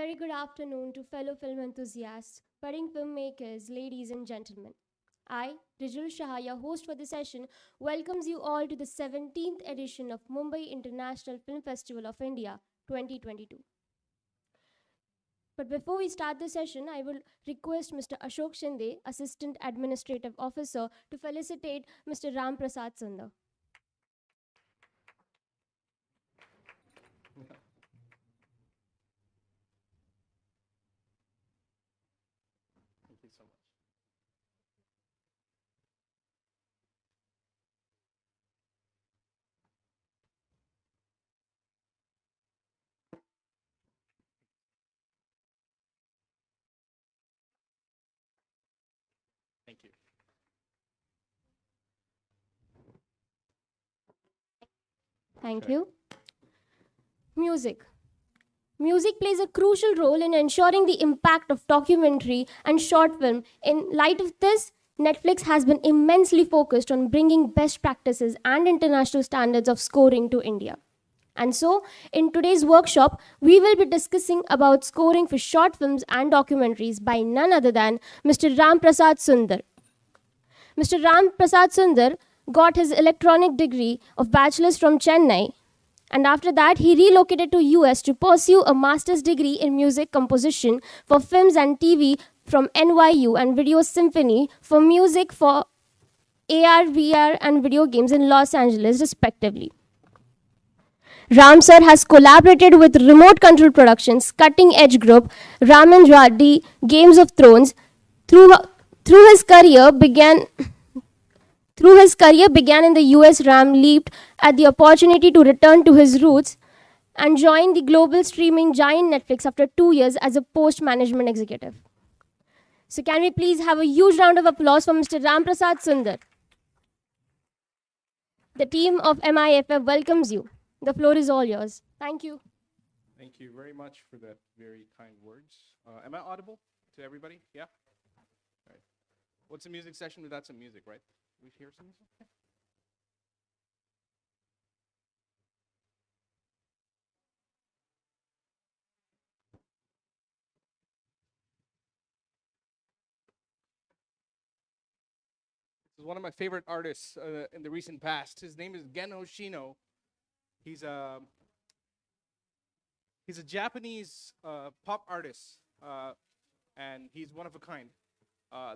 very good afternoon to fellow film enthusiasts, budding filmmakers, ladies and gentlemen. I, Rijul Shah, your host for the session, welcomes you all to the 17th edition of Mumbai International Film Festival of India 2022. But before we start the session, I will request Mr. Ashok Shinde, Assistant Administrative Officer, to felicitate Mr. Ramprasad Sundar. Thank you so much. Thank you. Thank Sure. you. Music. Music plays a crucial role in ensuring the impact of documentary and short film. In light of this, Netflix has been immensely focused on bringing best practices and international standards of scoring to India. And so, in today's workshop, we will be discussing about scoring for short films and documentaries by none other than Mr. Ramprasad Sundar. Mr. Ramprasad Sundar got his electronic degree of bachelor's from Chennai, and after that he relocated to US to pursue a master's degree in music composition for films and TV from NYU and Video Symphony for music for AR, VR and video games in Los Angeles respectively. Ram sir has collaborated with Remote Control Productions, Cutting Edge Group, Raman Reddy, Games of Thrones. Through, through his career began Through his career began in the US, Ram leaped at the opportunity to return to his roots and join the global streaming giant Netflix after 2 years as a post management executive. So, can we please have a huge round of applause for Mr. Ramprasad Sundar? The team of MIFF welcomes you. The floor is all yours. Thank you. Thank you very much for that very kind words. Am I audible to everybody? Yeah? All right. What's a music session without some music, right? We hear some music? Yeah. This is one of my favorite artists in the recent past. His name is Gen Hoshino. He's a he's a Japanese pop artist, and he's one of a kind.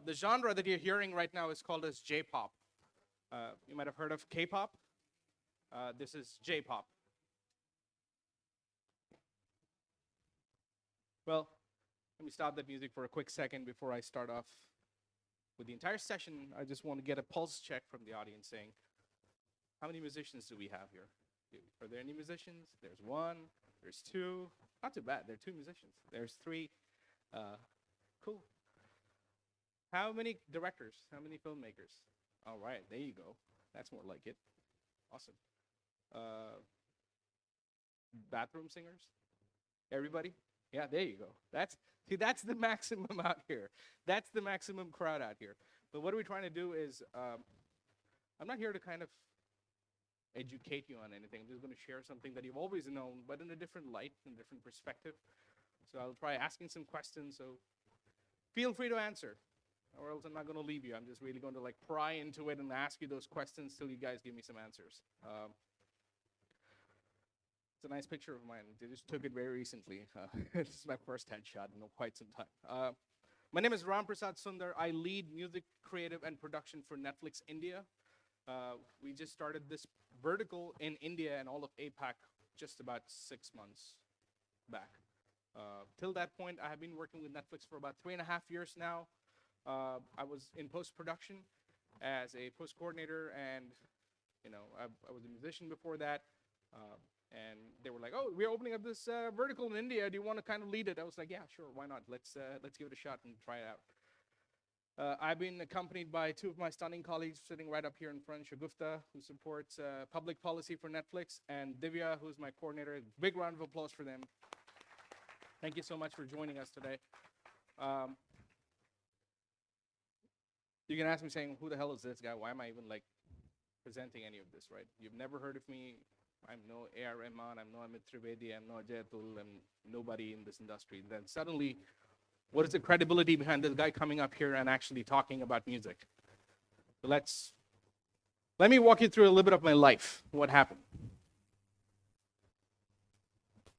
The genre that you're hearing right now is called as J-pop. You might have heard of K-pop. This is J-pop. Well, let me stop that music for a quick second before I start off with the entire session. I just want to get a pulse check from the audience saying, how many musicians do we have here? Are there any musicians? There's one, there's two. Not too bad. There are two musicians. There's three. Cool. How many directors? How many filmmakers? All right, there you go. That's more like it. Awesome. Uh, Bathroom singers? Everybody? Yeah, there you go. That's the maximum out here. That's the maximum crowd out here. But what are we trying to do is, I'm not here to kind of educate you on anything. I'm just going to share something that you've always known, but in a different light, in a different perspective. So I'll try asking some questions. So feel free to answer, or else I'm not going to leave you. I'm just really going to like pry into it and ask you those questions till you guys give me some answers. It's a nice picture of mine. They just took it very recently. This is my first headshot in quite some time. My name is Ramprasad Sundar. I lead music, creative, and production for Netflix India. We just started this vertical in India and all of APAC just about 6 months back. Till that point, I have been working with Netflix for about 3.5 years now. I was in post-production as a post coordinator, and I was a musician before that. And they were like, "Oh, we're opening up this vertical in India. Do you want to kind of lead it?" I was like, "Yeah, sure, why not? Let's give it a shot and try it out." I've been accompanied by two of my stunning colleagues sitting right up here in front, Shagufta, who supports public policy for Netflix, and Divya, who's my coordinator. Big round of applause for them. Thank you so much for joining us today. You can ask me saying, who the hell is this guy? Why am I even like presenting any of this, right? You've never heard of me. I'm no A.R. Rahman, I'm no Amit Trivedi, I'm no Ajay Atul, I'm nobody in this industry. Then suddenly, what is the credibility behind this guy coming up here and actually talking about music? So let me walk you through a little bit of my life, what happened.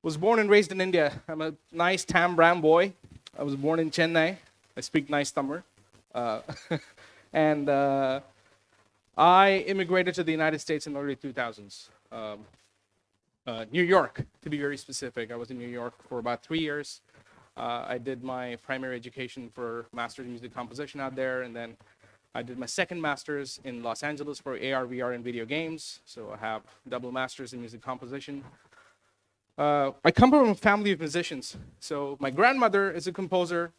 Was born and raised in India. I'm a nice Tam boy. I was born in Chennai. I speak nice Tamil. Uh, and I immigrated to the United States in the early 2000s. New York, to be very specific. I was in New York for about 3 years. I did my primary education for Master's in Music Composition out there, and then I did my second Master's in Los Angeles for AR, VR, and video games. So I have double Master's in Music Composition. I come from a family of musicians. So my grandmother is a composer.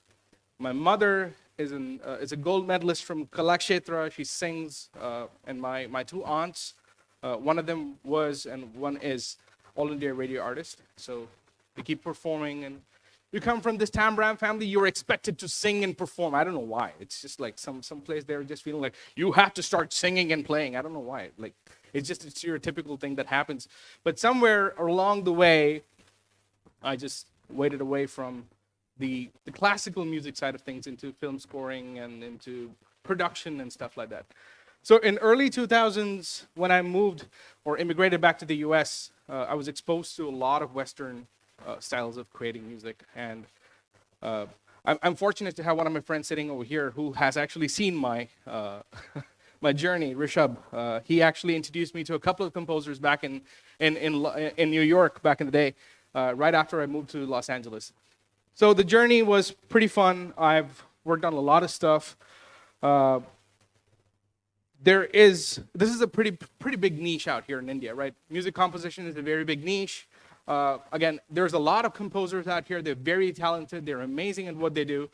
My mother is a gold medalist from Kalakshetra. She sings. And my two aunts, one of them was and one is All India radio artist. So they keep performing. And you come from this Tambram family, you're expected to sing and perform. I don't know why. It's just like some place they're just feeling like you have to start singing and playing. I don't know why. Like it's just a stereotypical thing that happens. But somewhere along the way, I just waded away from the classical music side of things into film scoring and into production and stuff like that. So in early 2000s, when I moved or immigrated back to the US, I was exposed to a lot of Western styles of creating music. And I'm fortunate to have one of my friends sitting over here who has actually seen my my journey, Rishabh. He actually introduced me to a couple of composers back in New York back in the day, right after I moved to Los Angeles. So the journey was pretty fun. I've worked on a lot of stuff. This is a pretty big niche out here in India, right? Music composition is a very big niche. Again, there's a lot of composers out here. They're very talented. They're amazing at what they do.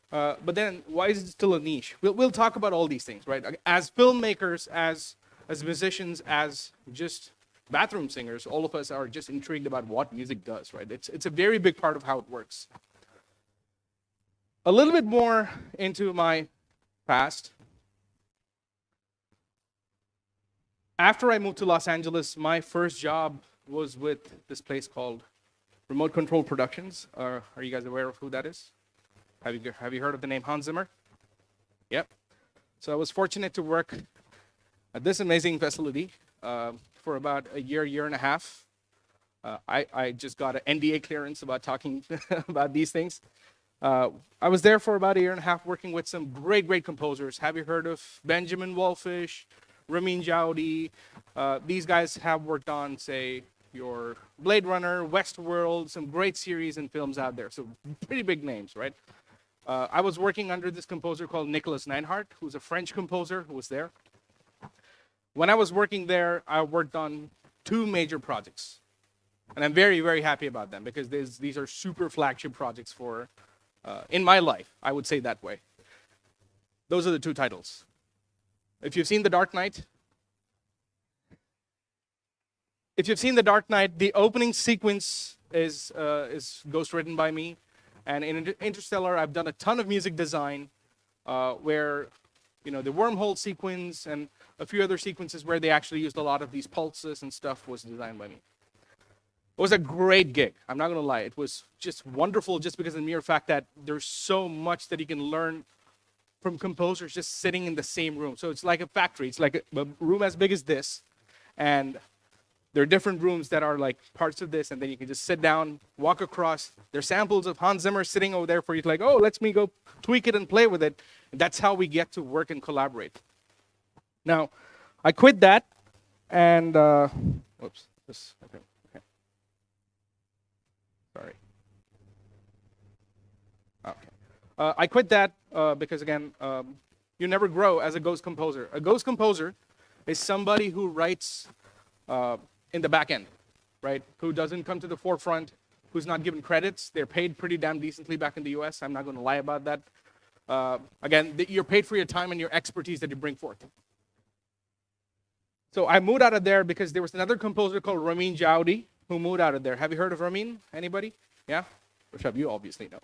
But then, why is it still a niche? We'll talk about all these things, right? As filmmakers, as musicians, as just bathroom singers, all of us are just intrigued about what music does, right? It's a very big part of how it works. A little bit more into my past. After I moved to Los Angeles, my first job was with this place called Remote Control Productions. Are you guys aware of who that is? Have you heard of the name Hans Zimmer? Yep. So I was fortunate to work at this amazing facility for about a year and a half. I just got an NDA clearance about talking about these things. I was there for about a year and a half working with some great composers. Have you heard of Benjamin Wallfish, Ramin Djawadi? These guys have worked on, say, your Blade Runner, Westworld, some great series and films out there. So pretty big names, right? I was working under this composer called Nicholas Neinhardt, who's a French composer who was there. When I was working there, I worked on 2 major projects. And I'm very happy about them because these are super flagship projects for, in my life, I would say that way. Those are the 2 titles. If you've seen The Dark Knight, the opening sequence is ghostwritten by me. And in Interstellar, I've done a ton of music design where, the wormhole sequence and a few other sequences where they actually used a lot of these pulses and stuff was designed by me. It was a great gig. I'm not going to lie. It was just wonderful just because of the mere fact that there's so much that you can learn from composers just sitting in the same room. So it's like a factory. It's like a room as big as this. And there are different rooms that are like parts of this, and then you can just sit down, walk across. There's samples of Hans Zimmer sitting over there for you to like, oh, let me go tweak it and play with it. And that's how we get to work and collaborate. Now, I quit that, and okay. Sorry. Okay. I quit that because again, you never grow as a ghost composer. A ghost composer is somebody who writes in the back end, right? Who doesn't come to the forefront, who's not given credits. They're paid pretty damn decently back in the US. I'm not going to lie about that. Again, you're paid for your time and your expertise that you bring forth. So I moved out of there because there was another composer called Ramin Djawadi who moved out of there. Have you heard of Ramin? Anybody? Yeah? Rishabh, you obviously know.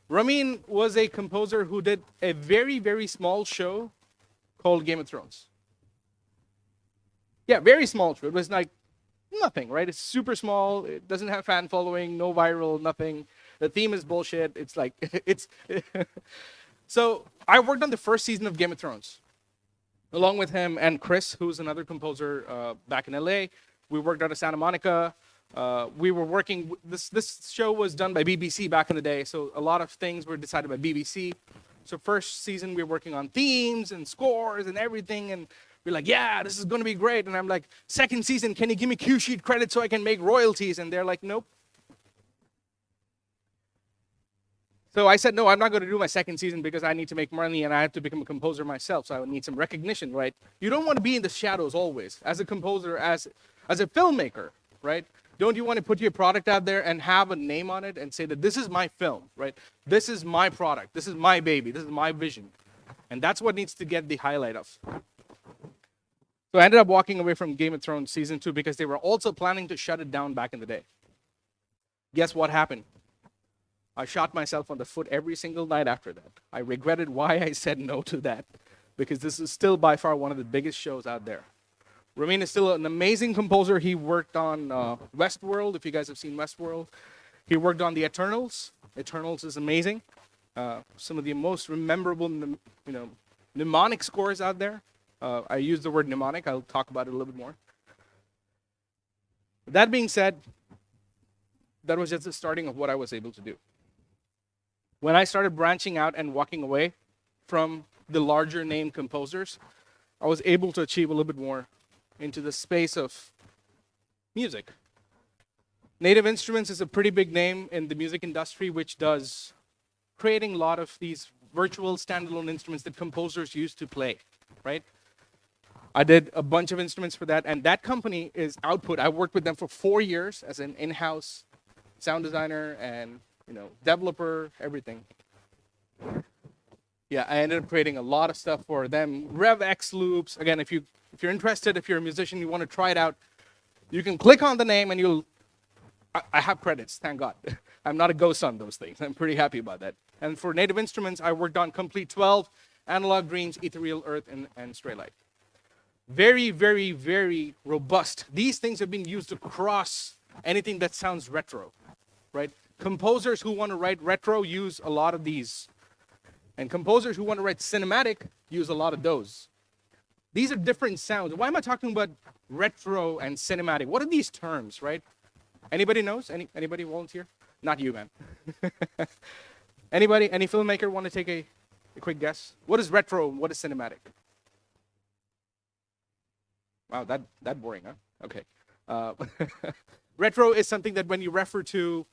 Ramin was a composer who did a very small show called Game of Thrones. Yeah, very small true. It was like nothing, right? It's super small. It doesn't have fan following, no viral, nothing. The theme is bullshit. It's like it's. So I worked on the first season of Game of Thrones, along with him and Chris, who's another composer back in LA. We worked out of Santa Monica. We were working. This show was done by BBC back in the day, so a lot of things were decided by BBC. So first season we were working on themes and scores and everything, and we're like, yeah, this is going to be great. And I'm like, second season, can you give me Q sheet credit so I can make royalties? And they're like, nope. So I said, no, I'm not going to do my second season because I need to make money and I have to become a composer myself. So I need some recognition, right? You don't want to be in the shadows always as a composer, as a filmmaker, right? Don't you want to put your product out there and have a name on it and say that this is my film, right? This is my product. This is my baby. This is my vision. And that's what needs to get the highlight of. So I ended up walking away from Game of Thrones season 2 because they were also planning to shut it down back in the day. Guess what happened? I shot myself on the foot every single night after that. I regretted why I said no to that because this is still by far one of the biggest shows out there. Ramin is still an amazing composer. He worked on Westworld, if you guys have seen Westworld. He worked on The Eternals. Eternals is amazing. Some of the most memorable, mnemonic scores out there. I use the word mnemonic. I'll talk about it a little bit more. That being said, that was just the starting of what I was able to do. When I started branching out and walking away from the larger name composers, I was able to achieve a little bit more into the space of music. Native Instruments is a pretty big name in the music industry, which does creating a lot of these virtual standalone instruments that composers used to play, right? I did a bunch of instruments for that, and that company is Output. I worked with them for 4 years as an in-house sound designer and developer, everything. Yeah, I ended up creating a lot of stuff for them. RevX loops. Again, if you're interested, if you're a musician, you want to try it out, you can click on the name and I have credits, thank God. I'm not a ghost on those things. I'm pretty happy about that. And for Native Instruments, I worked on Complete 12, Analog Dreams, Ethereal Earth, and Stray Light. Very, very, very robust. These things have been used across anything that sounds retro, right? Composers who want to write retro use a lot of these. And composers who want to write cinematic use a lot of those. These are different sounds. Why am I talking about retro and cinematic? What are these terms, right? Anybody knows? Anybody volunteer? Not you, man. Anybody? Any filmmaker want to take a quick guess? What is retro and what is cinematic? Wow, that boring, huh? Okay. Retro is something that when you refer to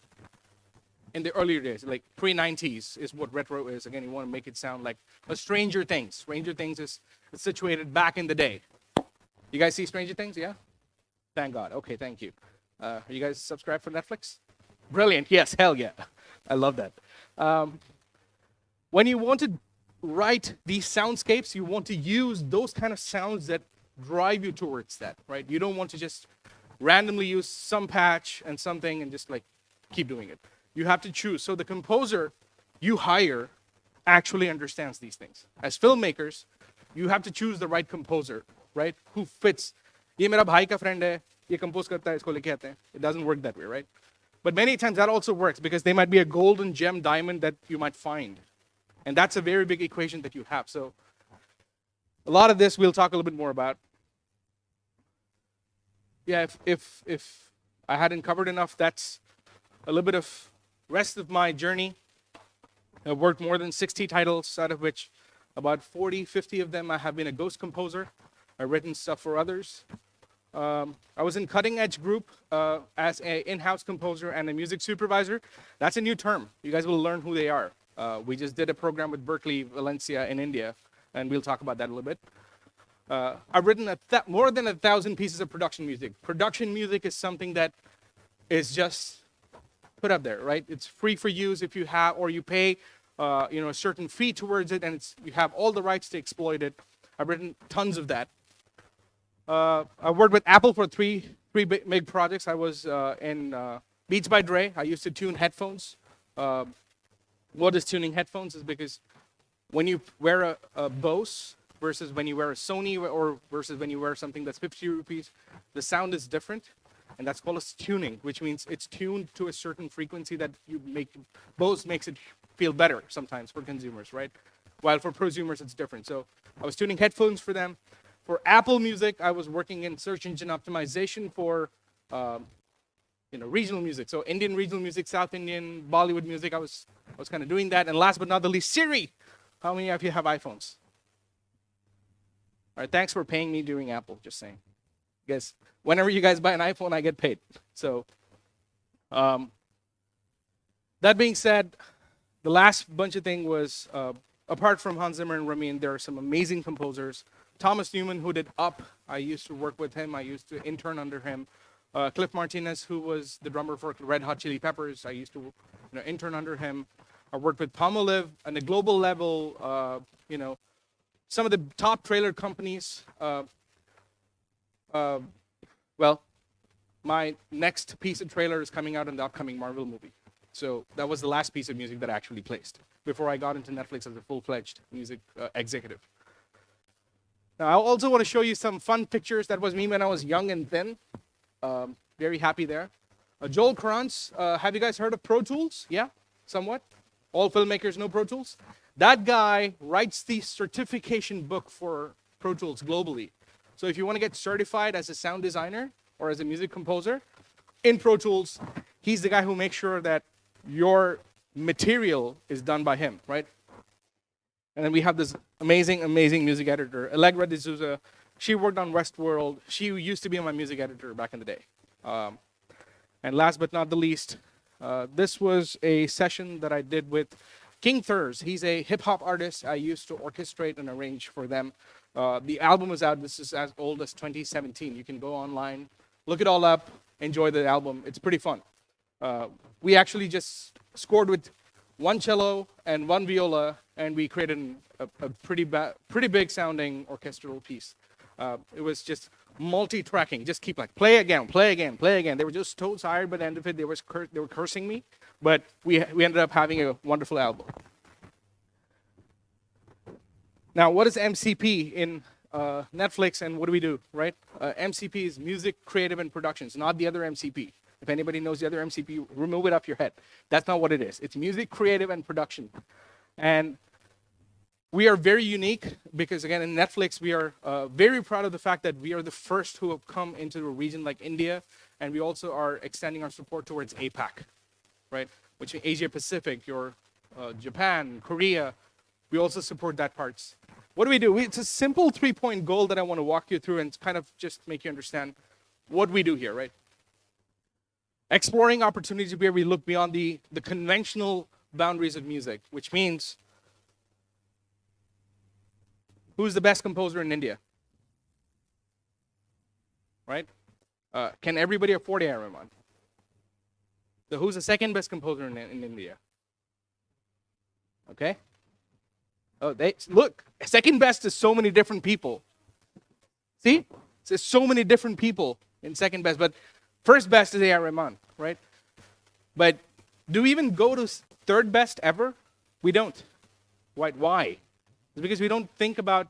in the earlier days, like pre-90s is what retro is. Again, you want to make it sound like a Stranger Things. Stranger Things is situated back in the day. You guys see Stranger Things? Yeah? Thank God. Okay, thank you. Are you guys subscribed for Netflix? Brilliant. Yes, hell yeah. I love that. When you want to write these soundscapes, you want to use those kind of sounds that drive you towards that, right? You don't want to just randomly use some patch and something and just like keep doing it. You have to choose. So the composer you hire actually understands these things. As filmmakers, you have to choose the right composer, right? Who fits. ये मेरा भाई का friend है, ये compose करता है, इसको लेके आते हैं. It doesn't work that way, right? But many times that also works because they might be a golden gem diamond that you might find. And that's a very big equation that you have. So a lot of this we'll talk a little bit more about. Yeah, if I hadn't covered enough, that's a little bit of rest of my journey. I've worked more than 60 titles, out of which about 40, 50 of them I have been a ghost composer. I've written stuff for others. I was in Cutting Edge Group as an in-house composer and a music supervisor. That's a new term. You guys will learn who they are. We just did a program with Berkeley, Valencia in India, and we'll talk about that a little bit. I've written more than 1,000 pieces of production music. Production music is something that is just put up there, right? It's free for use if you have, or you pay, a certain fee towards it, and you have all the rights to exploit it. I've written tons of that. I worked with Apple for three big projects. I was in Beats by Dre. I used to tune headphones. What is tuning headphones is because when you wear a Bose versus when you wear a Sony or versus when you wear something that's 50 rupees, the sound is different. And that's called a tuning, which means it's tuned to a certain frequency that you make, Bose makes it feel better sometimes for consumers, right? While for prosumers, it's different. So I was tuning headphones for them. For Apple Music, I was working in search engine optimization for regional music. So Indian regional music, South Indian, Bollywood music, I was kind of doing that. And last but not the least, Siri. How many of you have iPhones? All right, thanks for paying me during Apple, just saying. Guys, whenever you guys buy an iPhone, I get paid. So that being said, the last bunch of thing was, apart from Hans Zimmer and Ramin, there are some amazing composers. Thomas Newman, who did Up, I used to work with him. I used to intern under him. Cliff Martinez, who was the drummer for Red Hot Chili Peppers, I used to intern under him. I worked with Palmolive on a global level, some of the top trailer companies. Well, my next piece of trailer is coming out in the upcoming Marvel movie. So that was the last piece of music that I actually placed before I got into Netflix as a full-fledged music executive. Now, I also want to show you some fun pictures. That was me when I was young and thin. Very happy there. Joel Krantz, have you guys heard of Pro Tools? Yeah, somewhat. All filmmakers know Pro Tools. That guy writes the certification book for Pro Tools globally. So if you want to get certified as a sound designer or as a music composer in Pro Tools, he's the guy who makes sure that your material is done by him, right? And then we have this amazing, amazing music editor, Allegra D'Souza. She worked on Westworld. She used to be my music editor back in the day. And last but not the least, this was a session that I did with King Thurs. He's a hip-hop artist. I used to orchestrate and arrange for them. The album is out. This is as old as 2017. You can go online, look it all up, enjoy the album. It's pretty fun. We actually just scored with one cello and one viola, and we created a pretty big sounding orchestral piece. It was just multi-tracking. Just keep like play again, play again, play again. They were just so tired by the end of it. They were cursing me, but we ended up having a wonderful album. Now, what is MCP in Netflix, and what do we do, right? MCP is Music, Creative, and Productions, not the other MCP. If anybody knows the other MCP, remove it off your head. That's not what it is. It's Music, Creative, and Production. And we are very unique because, again, in Netflix, we are very proud of the fact that we are the first who have come into a region like India, and we also are extending our support towards APAC, right? Which is Asia Pacific, your Japan, Korea. We also support that parts. What do we do? It's a simple 3-point goal that I want to walk you through and kind of just make you understand what we do here, right? Exploring opportunities where we look beyond the conventional boundaries of music, which means who's the best composer in India? Right? Can everybody afford A.R. Rahman? So who's the second best composer in India? Okay? Oh, look, second best is so many different people. See? There's so many different people in second best, but first best is A.R. Rahman, right? But do we even go to third best ever? We don't. Why? It's because we don't think about,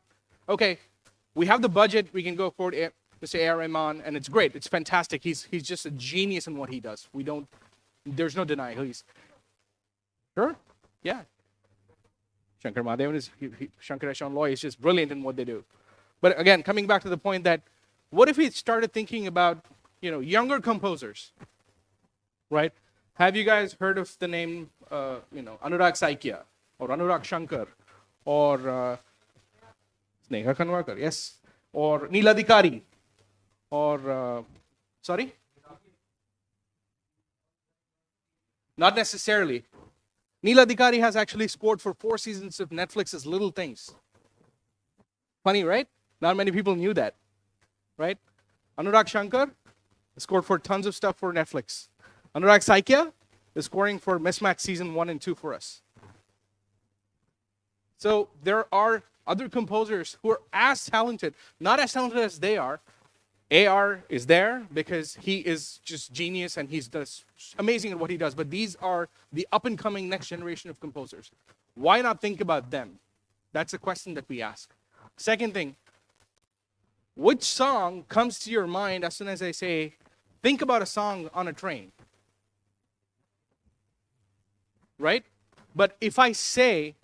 okay, we have the budget, we can go for Mr. A.R. Rahman, and it's great, it's fantastic. He's just a genius in what he does. There's no denying. He's, sure, yeah. Shankar Mahadevan Shankar Eshon Loy is just brilliant in what they do. But again, coming back to the point that, what if we started thinking about, younger composers, right? Have you guys heard of the name, Anurag Saikia, or Anurag Shankar, or Sneha Kanwarkar, yes, or Neela Adhikari, or, sorry? Not necessarily. Neela Adhikari has actually scored for 4 seasons of Netflix's Little Things. Funny, right? Not many people knew that, right? Anurag Shankar scored for tons of stuff for Netflix. Anurag Saikia is scoring for Mismatch season 1 and 2 for us. So there are other composers who are as talented, not as talented as they are. AR is there because he is just genius and he's just amazing at what he does. But these are the up-and-coming next generation of composers. Why not think about them? That's a question that we ask. Second thing, which song comes to your mind as soon as I say, think about a song on a train? Right? But if I say,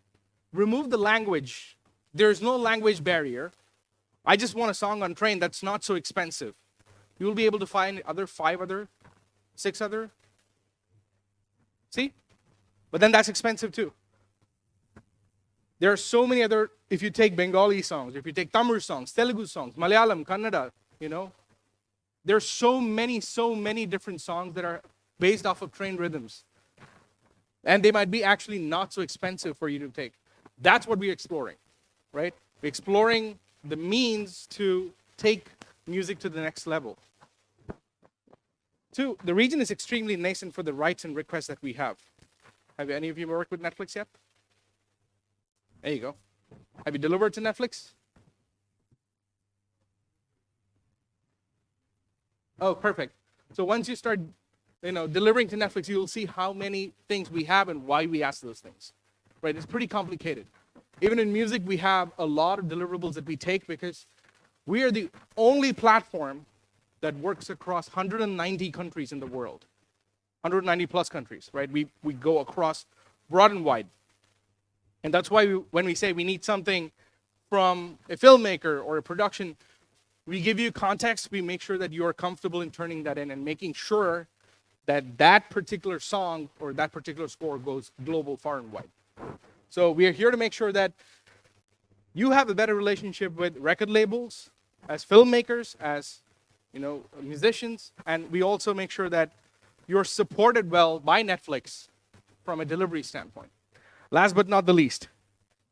remove the language, there's no language barrier. I just want a song on train that's not so expensive. You will be able to find six other. See? But then that's expensive too. There are so many other, if you take Bengali songs, if you take Tamil songs, Telugu songs, Malayalam, Kannada, there's so many different songs that are based off of train rhythms. And they might be actually not so expensive for you to take. That's what we're exploring, right? We're exploring the means to take music to the next level. Two, the region is extremely nascent for the rights and requests that we have. Have any of you worked with Netflix yet? There you go. Have you delivered to Netflix? Oh, perfect. So once you start, delivering to Netflix, you'll see how many things we have and why we ask those things. Right? It's pretty complicated. Even in music, we have a lot of deliverables that we take because we are the only platform that works across 190 countries in the world. 190 plus countries, right? We go across broad and wide. And that's why when we say we need something from a filmmaker or a production, we give you context, we make sure that you are comfortable in turning that in and making sure that that particular song or that particular score goes global, far and wide. So we are here to make sure that you have a better relationship with record labels, as filmmakers, as musicians, and we also make sure that you're supported well by Netflix from a delivery standpoint. Last but not the least,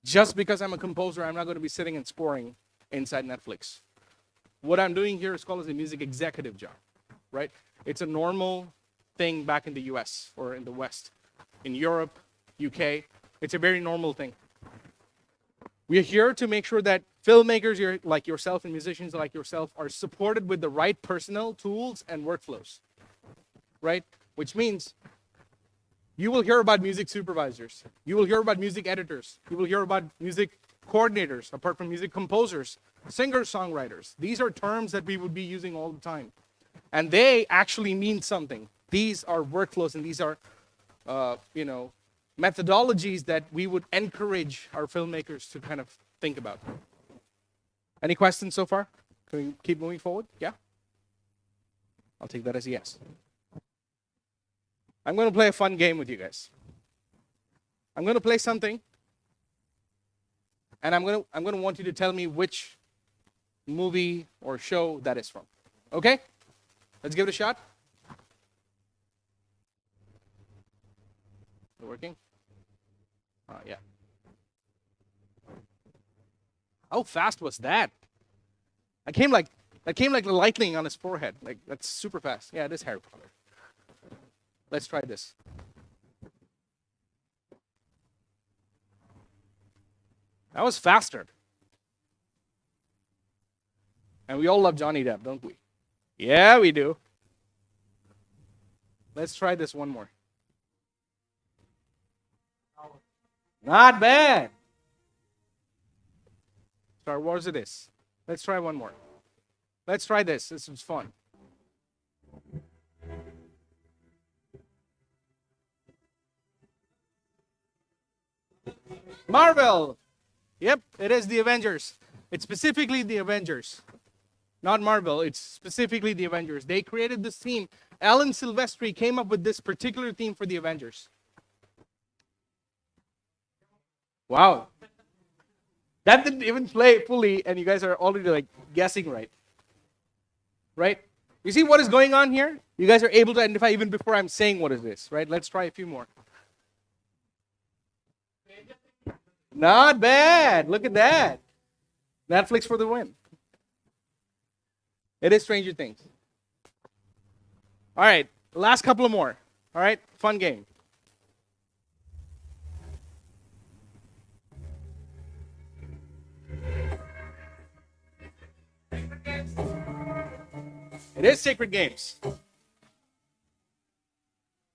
just because I'm a composer, I'm not going to be sitting and scoring inside Netflix. What I'm doing here is called as a music executive job, right? It's a normal thing back in the US or in the West. In Europe, UK, it's a very normal thing. We are here to make sure that filmmakers like yourself and musicians like yourself are supported with the right personnel, tools, and workflows, right? Which means you will hear about music supervisors. You will hear about music editors. You will hear about music coordinators, apart from music composers, singer-songwriters. These are terms that we would be using all the time. And they actually mean something. These are workflows and these are, methodologies that we would encourage our filmmakers to kind of think about. Any questions so far? Can we keep moving forward? Yeah? I'll take that as a yes. I'm going to play a fun game with you guys. I'm going to play something, and I'm going to want you to tell me which movie or show that is from. Okay? Let's give it a shot. Is it working? Yeah. How fast was that? That came like the lightning on his forehead. Like, that's super fast. Yeah, it is Harry Potter. Let's try this. That was faster. And we all love Johnny Depp, don't we? Yeah, we do. Let's try this one more. Not bad. Star Wars it is. Let's try one more. Let's try this. This was fun. Marvel. Yep, it is the Avengers. It's specifically the Avengers. Not Marvel, it's specifically the Avengers. They created this theme. Alan Silvestri came up with this particular theme for the Avengers. Wow. That didn't even play fully, and you guys are already guessing right. Right? You see what is going on here? You guys are able to identify even before I'm saying what it is, right? Let's try a few more. Not bad. Look at that. Netflix for the win. It is Stranger Things. All right. Last couple of more. All right. Fun game. It is Sacred Games.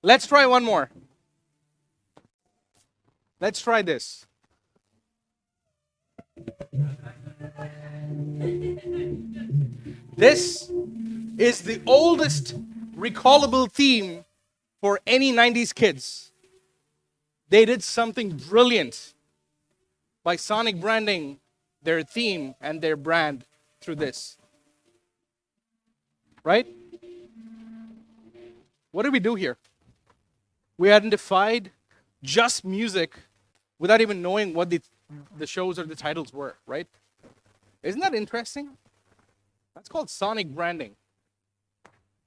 Let's try one more. Let's try this. This is the oldest recallable theme for any 90s kids. They did something brilliant by sonic branding their theme and their brand through this. Right? What did we do here? We identified just music without even knowing what the shows or the titles were, right? Isn't that interesting? That's called sonic branding.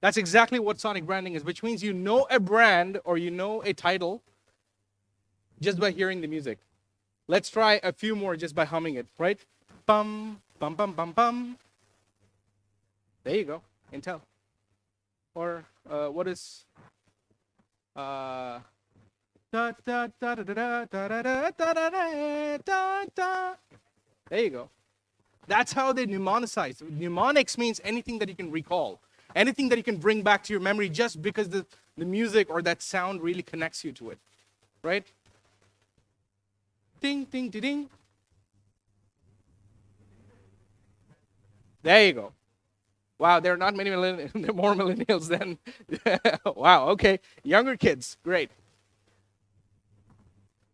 That's exactly what sonic branding is, which means you know a brand or you know a title just by hearing the music. Let's try a few more just by humming it, right? Bum, bum, bum, bum, bum. There you go, Intel. Or what is da da da da da da da da da da da da. There you go. That's how they mnemonize. Mnemonics means anything that you can recall, anything that you can bring back to your memory just because the music or that sound really connects you to it, right? Ding, ding, ding, ding. There you go. Wow, there are not many millennials, there are more millennials than, wow, okay. Younger kids, great.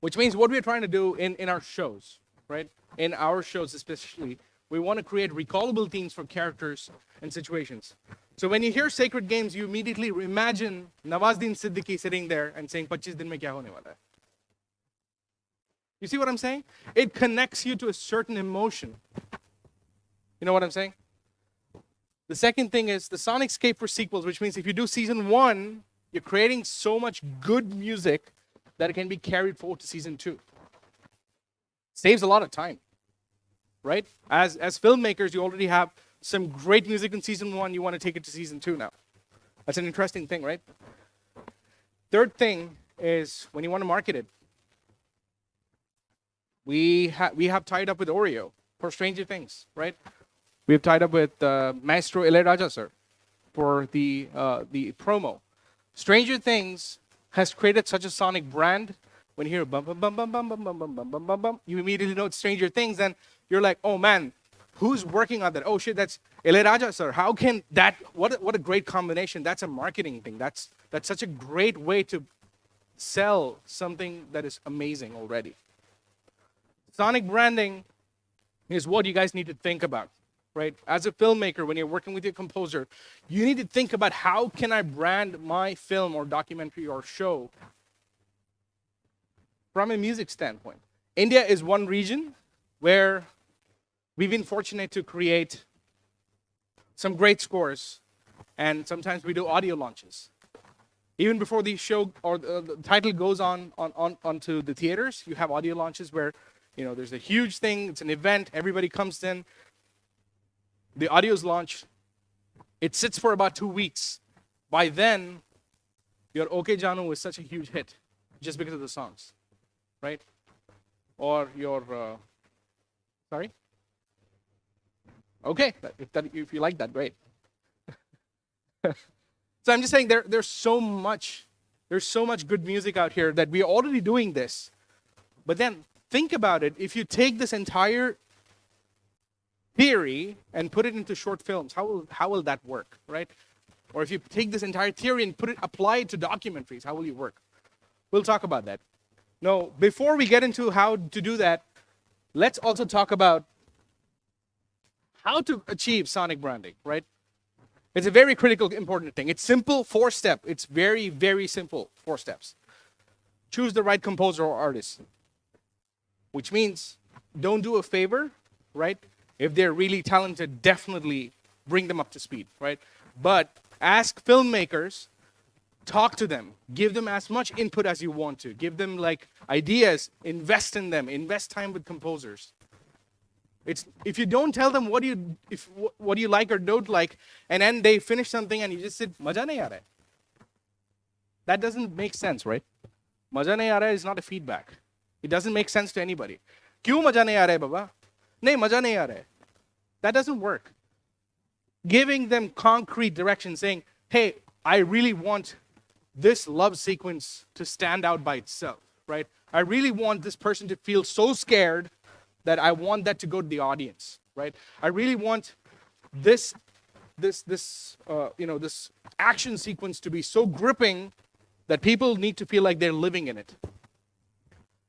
Which means what we're trying to do in our shows, right? In our shows especially, we want to create recallable themes for characters and situations. So when you hear Sacred Games, you immediately imagine Nawazuddin Siddiqui sitting there and saying, 25 din mein kya hone wala hai? You see what I'm saying? It connects you to a certain emotion. You know what I'm saying? The second thing is the Sonicscape for sequels, which means if you do season 1, you're creating so much good music that it can be carried forward to season 2. Saves a lot of time, right? As filmmakers, you already have some great music in season 1. You want to take it to season 2 now. That's an interesting thing, right? Third thing is when you want to market it. We have tied up with Oreo for Stranger Things, right? We have tied up with Maestro Ilayaraja sir for the promo. Stranger Things has created such a sonic brand. When you hear bum bum bum bum bum bum bum bum bum bum bum bum, you immediately know it's Stranger Things. Then you're like, oh man, who's working on that? Oh shit, that's Ilayaraja sir. How can that? What a great combination. That's a marketing thing. That's such a great way to sell something that is amazing already. Sonic branding is what you guys need to think about, right? As a filmmaker, when you're working with your composer, you need to think about how can I brand my film or documentary or show from a music standpoint. India is one region where we've been fortunate to create some great scores, and sometimes we do audio launches. Even before the show or the title goes onto the theaters, you have audio launches where there's a huge thing, it's an event, everybody comes in, the audio's launched, it sits for about 2 weeks. By then, your Okay Janu is such a huge hit just because of the songs, right? Or your, sorry? Okay, if you like that, great. So I'm just saying there's so much good music out here that we're already doing this. But then think about it. If you take this entire theory and put it into short films, how will that work, right? Or if you take this entire theory and apply it to documentaries, how will you work? We'll talk about that. No, before we get into how to do that, let's also talk about how to achieve sonic branding, right? It's a very critical, important thing. It's simple, 4-step. It's very, very simple, 4 steps. Choose the right composer or artist, which means don't do a favor, right? If they're really talented, definitely bring them up to speed, right? But ask filmmakers, talk to them, give them as much input as you want to, give them like ideas, invest in them, invest time with composers. If you don't tell them what you like or don't like, and then they finish something and you just said, "Maja nahi aa raha hai." That doesn't make sense, right? Maja nahi aa raha hai is not a feedback. It doesn't make sense to anybody. Kyun maja nahi aa raha hai, baba? Nahi, maja nahi aa raha hai. That doesn't work. Giving them concrete direction, saying, "Hey, I really want this love sequence to stand out by itself, right? I really want this person to feel so scared that I want that to go to the audience, right? I really want this this action sequence to be so gripping that people need to feel like they're living in it.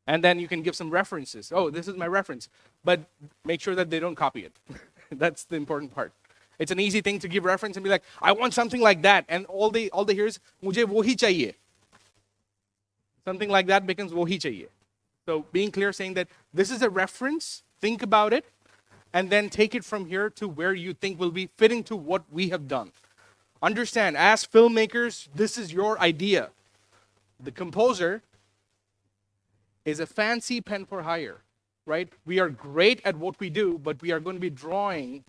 And then you can give some references. Oh, this is my reference. But make sure that they don't copy it. That's the important part. It's an easy thing to give reference and be like, I want something like that. And all they hear is, mujhe wohi chahiye. Something like that becomes wohi chahiye. So being clear, saying that this is a reference, think about it, and then take it from here to where you think will be fitting to what we have done. Understand, as filmmakers, this is your idea. The composer is a fancy pen for hire, right? We are great at what we do, but we are going to be drawing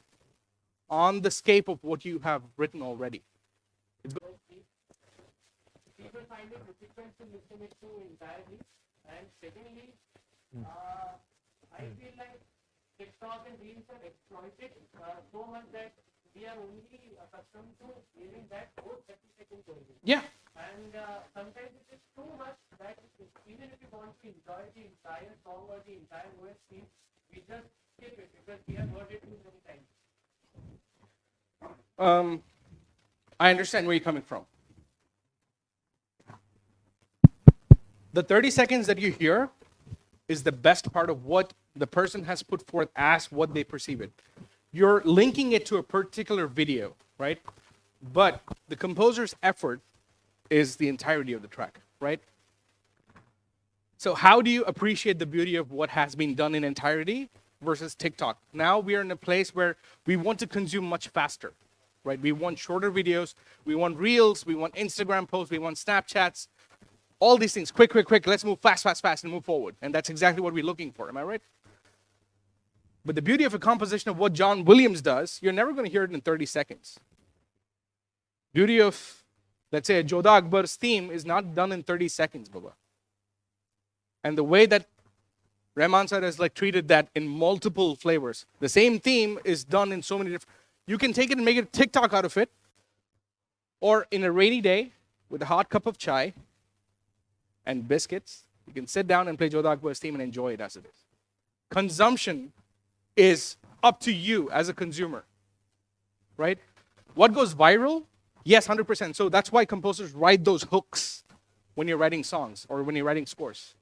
on the scape of what you have written already. People find it difficult to listen it to entirely. And secondly, I feel like TikTok and Reels have exploited so much that we are only accustomed to hearing that whole 30 seconds only. Yeah. And sometimes it is too much that even if you want to enjoy the entire song or the entire OST, we just skip it because we have heard it too many times. I understand where you're coming from. The 30 seconds that you hear is the best part of what the person has put forth as what they perceive it. You're linking it to a particular video, right? But the composer's effort is the entirety of the track, right? So how do you appreciate the beauty of what has been done in entirety versus TikTok? Now we are in a place where we want to consume much faster, right? We want shorter videos, we want Reels, we want Instagram posts, we want Snapchats, all these things, quick, let's move fast, and move forward. And that's exactly what we're looking for, am I right? But the beauty of a composition of what John Williams does, you're never going to hear it in 30 seconds. Beauty of, let's say, a Jodha Akbar's theme is not done in 30 seconds, Baba. And the way that Ramprasad has treated that in multiple flavors. The same theme is done in so many different... You can take it and make a TikTok out of it. Or in a rainy day, with a hot cup of chai and biscuits, you can sit down and play Jodha Akbar's theme and enjoy it as it is. Consumption is up to you as a consumer, right? What goes viral? Yes, 100%. So that's why composers write those hooks when you're writing songs or when you're writing scores.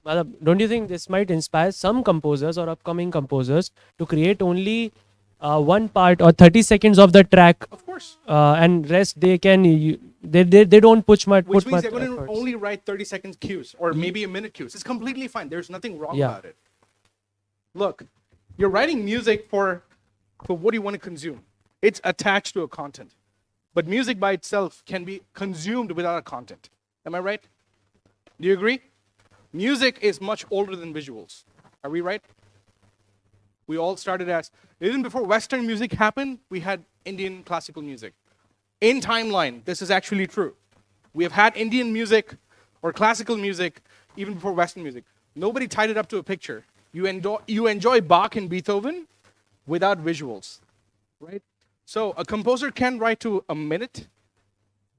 Madam, don't you think this might inspire some composers or upcoming composers to create only one part or 30 seconds of the track? Of course. And rest they can, they don't push much. Which means they're going to only write 30 seconds cues or maybe a minute cues. It's completely fine. There's nothing wrong about it. Look, you're writing music for what you want to consume. It's attached to a content. But music by itself can be consumed without a content. Am I right? Do you agree? Music is much older than visuals. Are we right? We all started as, even before Western music happened, we had Indian classical music. In timeline, this is actually true. We have had Indian music or classical music even before Western music. Nobody tied it up to a picture. You enjoy Bach and Beethoven without visuals, right? So a composer can write to a minute,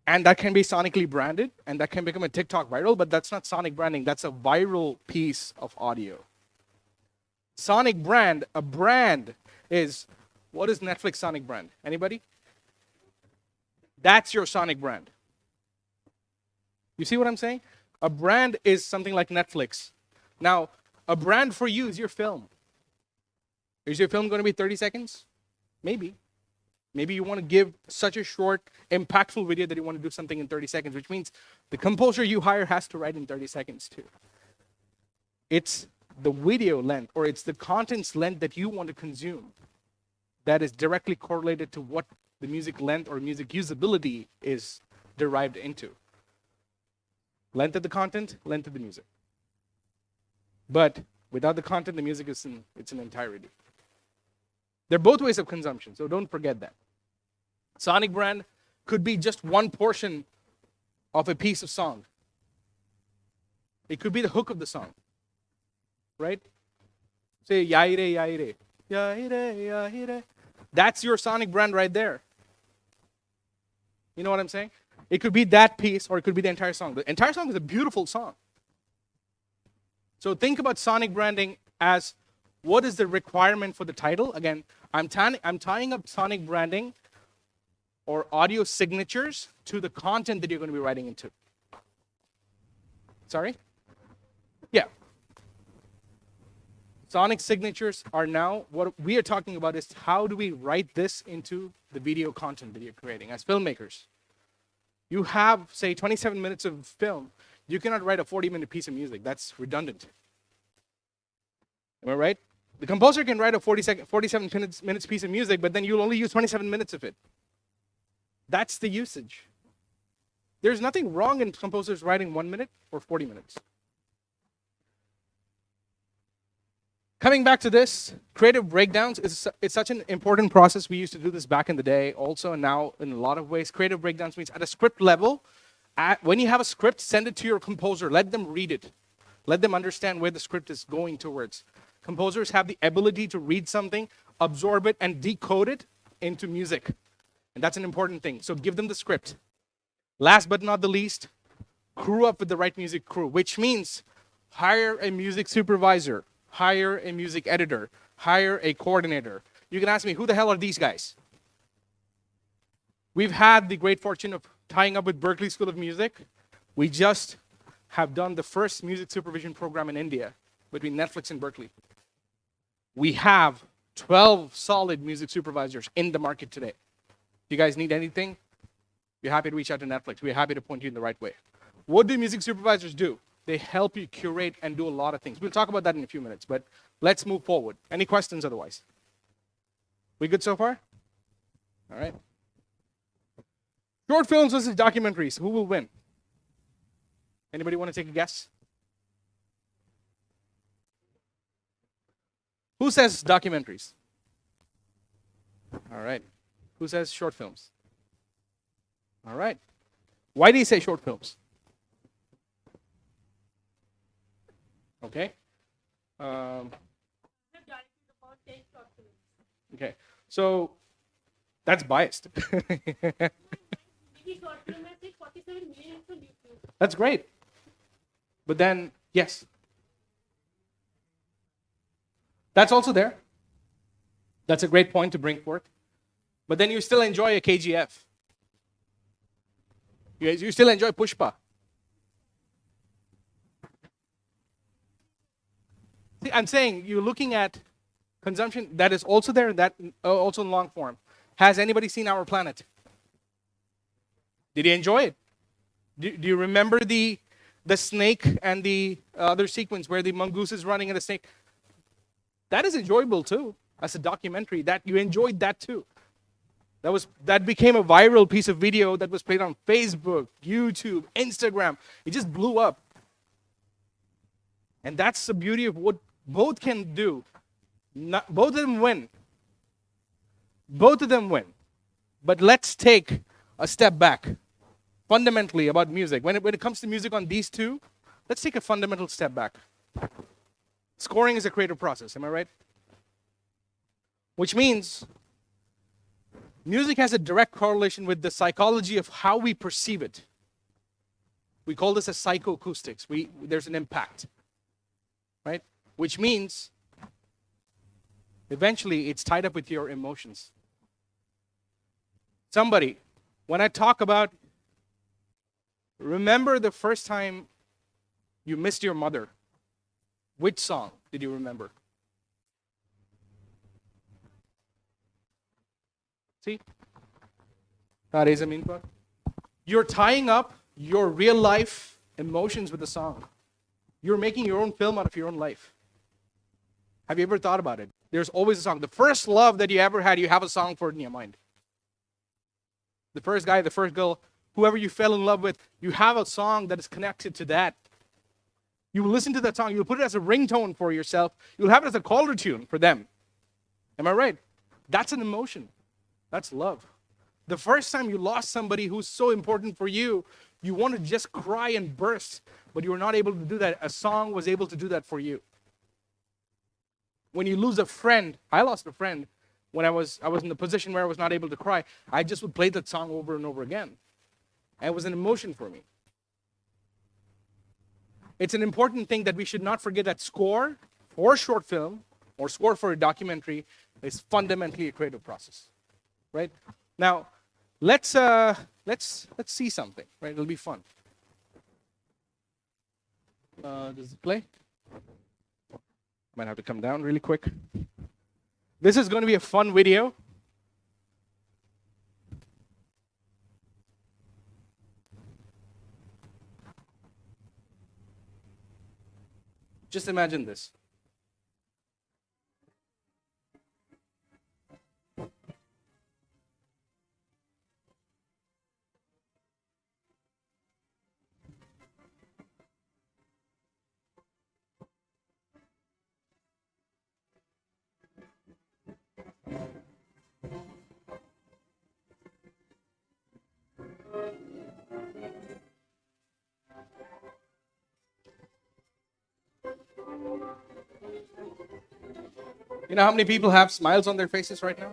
and that can be sonically branded, and that can become a TikTok viral, but that's not sonic branding. That's a viral piece of audio. Sonic brand, a brand is, what is Netflix sonic brand? Anybody? That's your sonic brand. You see what I'm saying? A brand is something like Netflix. Now, a brand for you is your film. Is your film going to be 30 seconds? Maybe. Maybe you want to give such a short, impactful video that you want to do something in 30 seconds, which means the composer you hire has to write in 30 seconds too. It's the video length, or it's the content's length that you want to consume that is directly correlated to what the music length or music usability is derived into. Length of the content, length of the music. But without the content, the music is it's an entirety. They're both ways of consumption, so don't forget that. Sonic brand could be just one portion of a piece of song. It could be the hook of the song, right? Say, yaire, yaire, yaire, yaire. That's your sonic brand right there. You know what I'm saying? It could be that piece, or it could be the entire song. The entire song is a beautiful song. So think about sonic branding as what is the requirement for the title. Again, I'm tying up sonic branding or audio signatures to the content that you're going to be writing into. Sorry? Yeah. Sonic signatures are now, what we are talking about is how do we write this into the video content that you're creating as filmmakers. You have, say, 27 minutes of film. You cannot write a 40-minute piece of music. That's redundant. Am I right? The composer can write a 47 minutes piece of music, but then you'll only use 27 minutes of it. That's the usage. There's nothing wrong in composers writing 1 minute or 40 minutes. Coming back to this, creative breakdowns is such an important process. We used to do this back in the day also, and now in a lot of ways. Creative breakdowns means at a script level, when you have a script, send it to your composer. Let them read it. Let them understand where the script is going towards. Composers have the ability to read something, absorb it, and decode it into music. And that's an important thing. So give them the script. Last but not the least, crew up with the right music crew, which means hire a music supervisor. Hire a music editor, hire a coordinator. You can ask me, who the hell are these guys? We've had the great fortune of tying up with Berklee School of Music. We just have done the first music supervision program in India between Netflix and Berklee. We have 12 solid music supervisors in the market today. If you guys need anything, you're happy to reach out to Netflix. We're happy to point you in the right way. What do music supervisors do? They help you curate and do a lot of things. We'll talk about that in a few minutes, but let's move forward. Any questions otherwise? We good so far? All right. Short films versus documentaries. Who will win? Anybody want to take a guess? Who says documentaries? All right. Who says short films? All right. Why do you say short films? Okay. Okay. So that's biased. That's great. But then, yes. That's also there. That's a great point to bring forth. But then you still enjoy a KGF. You still enjoy Pushpa. See, I'm saying you're looking at consumption that is also there, that also in long form. Has anybody seen Our Planet? Did you enjoy it? Do you remember the snake and the other sequence where the mongoose is running at the snake? That is enjoyable too. As a documentary, that you enjoyed that too. That became a viral piece of video that was played on Facebook, YouTube, Instagram. It just blew up. And that's the beauty of what both can do. Both of them win. Both of them win. But let's take a step back. Fundamentally about music. When it comes to music on these two, let's take a fundamental step back. Scoring is a creative process, am I right? Which means music has a direct correlation with the psychology of how we perceive it. We call this a psychoacoustics. There's an impact, right? Which means eventually it's tied up with your emotions. Somebody, when I talk about, remember the first time you missed your mother, which song did you remember? See? That is a mean part. You're tying up your real life emotions with a song. You're making your own film out of your own life. Have you ever thought about it? There's always a song. The first love that you ever had, you have a song for it in your mind. The first guy, the first girl, whoever you fell in love with, you have a song that is connected to that. You will listen to that song. You'll put it as a ringtone for yourself. You'll have it as a caller tune for them. Am I right? That's an emotion. That's love. The first time you lost somebody who's so important for you, you want to just cry and burst, but you were not able to do that. A song was able to do that for you. When you lose a friend, I lost a friend when I was in the position where I was not able to cry. I just would play that song over and over again. and it was an emotion for me. It's an important thing that we should not forget that score for a short film or score for a documentary is fundamentally a creative process, right? Now, let's see something, right? It'll be fun. Does it play? Might have to come down really quick. This is going to be a fun video. Just imagine this. You know how many people have smiles on their faces right now?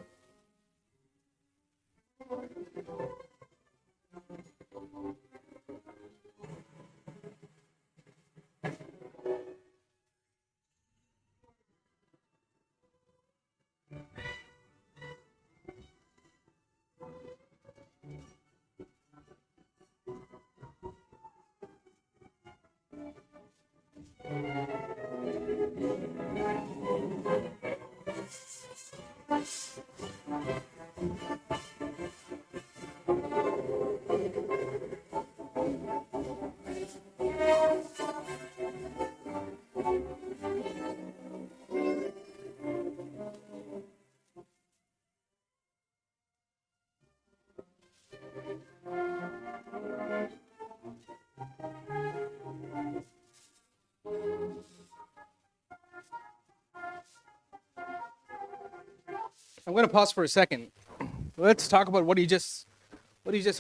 I'm going to pause for a second. Let's talk about what you just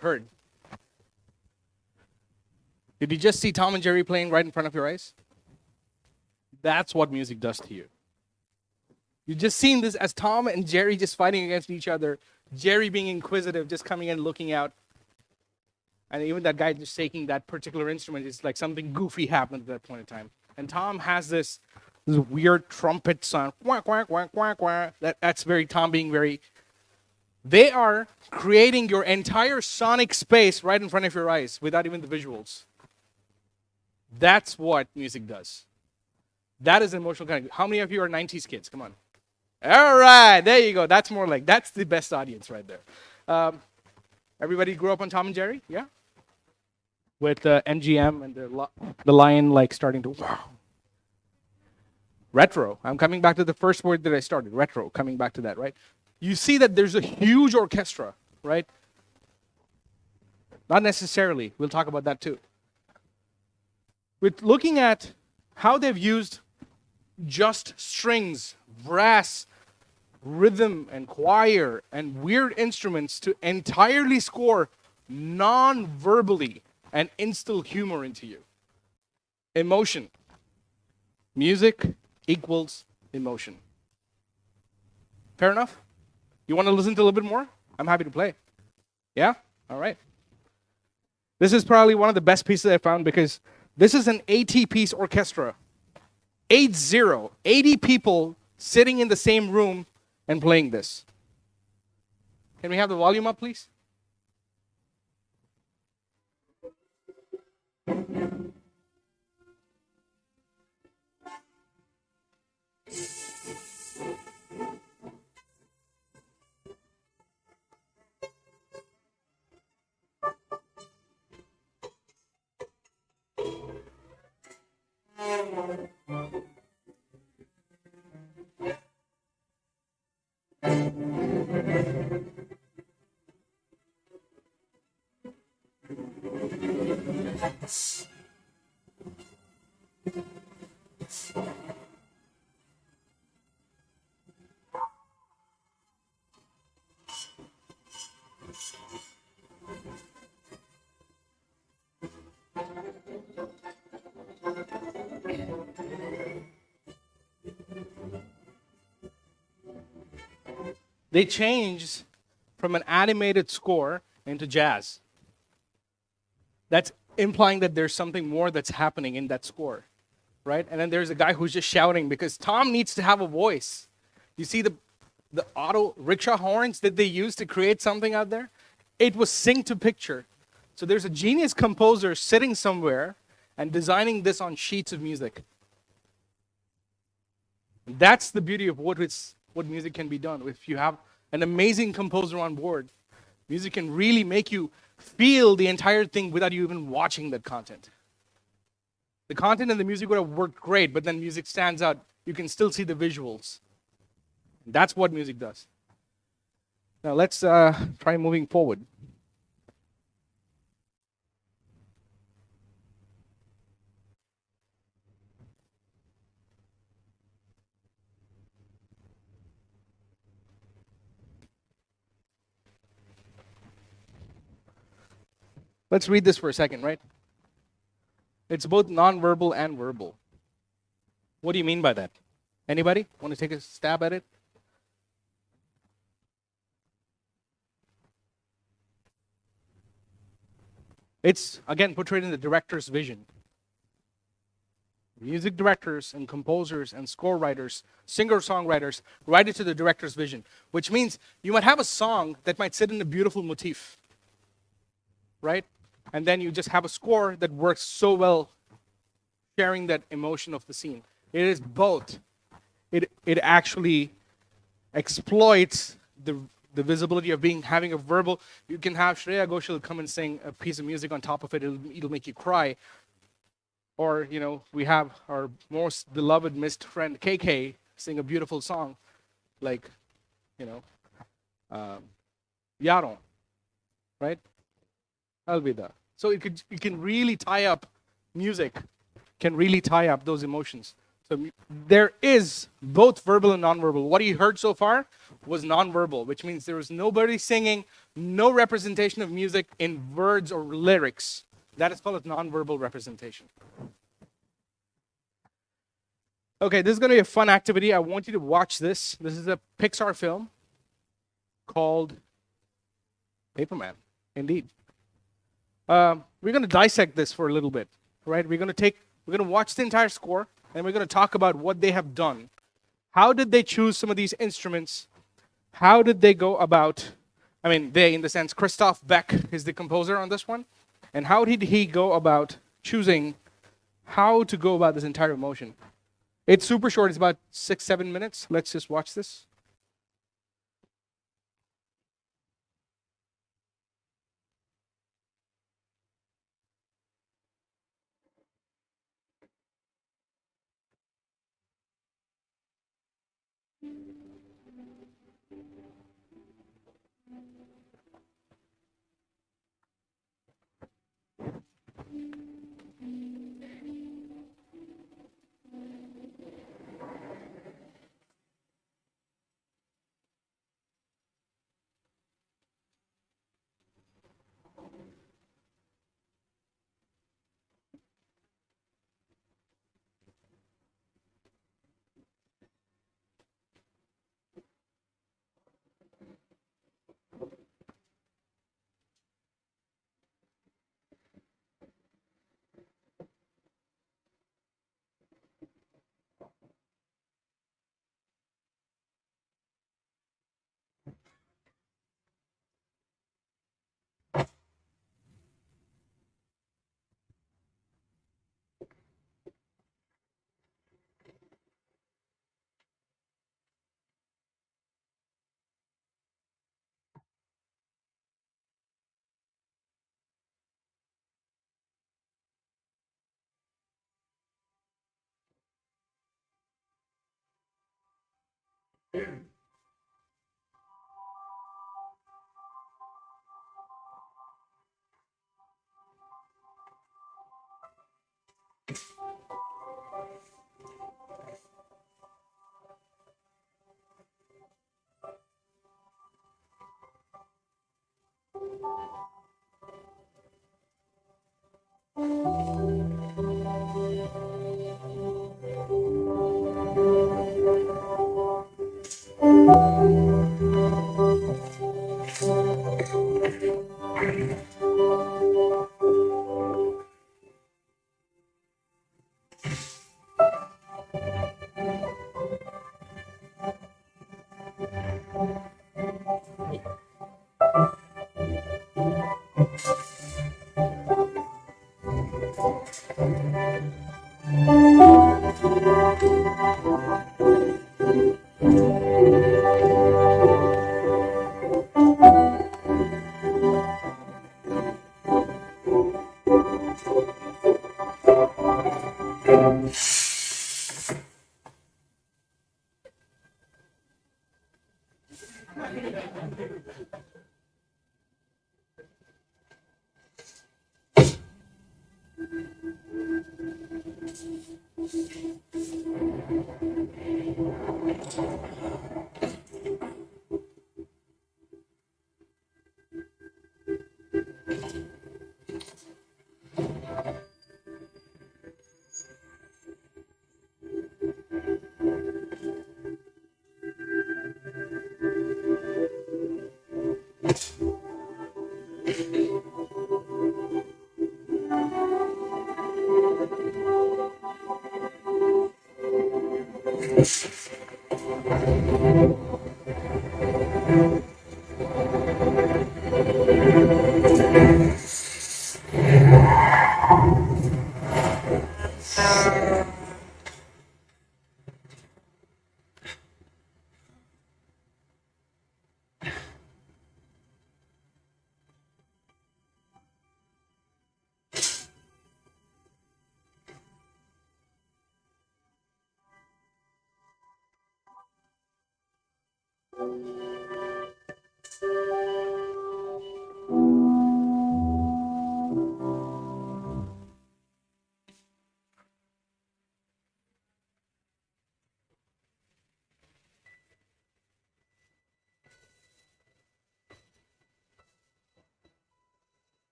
heard. Did you just see Tom and Jerry playing right in front of your eyes? That's what music does to you. You've just seen this as Tom and Jerry just fighting against each other. Jerry being inquisitive, just coming in, looking out. And even that guy just taking that particular instrument, it's like something goofy happened at that point in time. And Tom has this weird trumpet sound. Quack, quack, quack, quack, quack. That's very Tom being very... They are creating your entire sonic space right in front of your eyes without even the visuals. That's what music does. That is emotional connection. How many of you are 90s kids? Come on. All right, there you go. That's more like, that's the best audience right there. Everybody grew up on Tom and Jerry? Yeah? With MGM and the lion like starting to, wow. Retro. I'm coming back to the first word that I started. Retro. Coming back to that, right? You see that there's a huge orchestra, right? Not necessarily. We'll talk about that too. With looking at how they've used just strings, brass, rhythm, and choir, and weird instruments to entirely score non-verbally and instill humor into you. Emotion. Music equals emotion. Fair enough? You want to listen to a little bit more? I'm happy to play. Yeah? All right. This is probably one of the best pieces I found because this is an 80-piece orchestra. 80 people sitting in the same room and playing this. Can we have the volume up, please? They changed from an animated score into jazz. That's implying that there's something more that's happening in that score, right? And then there's a guy who's just shouting because Tom needs to have a voice. You see the auto rickshaw horns that they use to create something out there? It was synced to picture. So there's a genius composer sitting somewhere and designing this on sheets of music. That's the beauty of what music can be done. If you have an amazing composer on board, music can really make you feel the entire thing without you even watching that content. The content and the music would have worked great, but then music stands out. You can still see the visuals. That's what music does. Now let's try moving forward. Let's read this for a second, right? It's both non-verbal and verbal. What do you mean by that? Anybody want to take a stab at it? It's, again, portrayed in the director's vision. Music directors and composers and score writers, singer-songwriters, write it to the director's vision, which means you might have a song that might sit in a beautiful motif, right? And then you just have a score that works so well sharing that emotion of the scene. It is both. It actually exploits the visibility of having a verbal. You can have Shreya Ghoshal come and sing a piece of music on top of it. It'll make you cry. Or, we have our most beloved missed friend KK sing a beautiful song like, Yaron, right? Alvida. So it can really tie up music, can really tie up those emotions. So there is both verbal and nonverbal. What you heard so far was nonverbal, which means there was nobody singing, no representation of music in words or lyrics. That is called a nonverbal representation. Okay, this is going to be a fun activity. I want you to watch this. This is a Pixar film called Paperman, indeed. We're going to dissect this for a little bit, right? We're going to watch the entire score, and we're going to talk about what they have done. How did they choose some of these instruments? How did they go about, they, in the sense, Christoph Beck is the composer on this one. And how did he go about choosing how to go about this entire emotion? It's super short. It's about 6-7 minutes. Let's just watch this.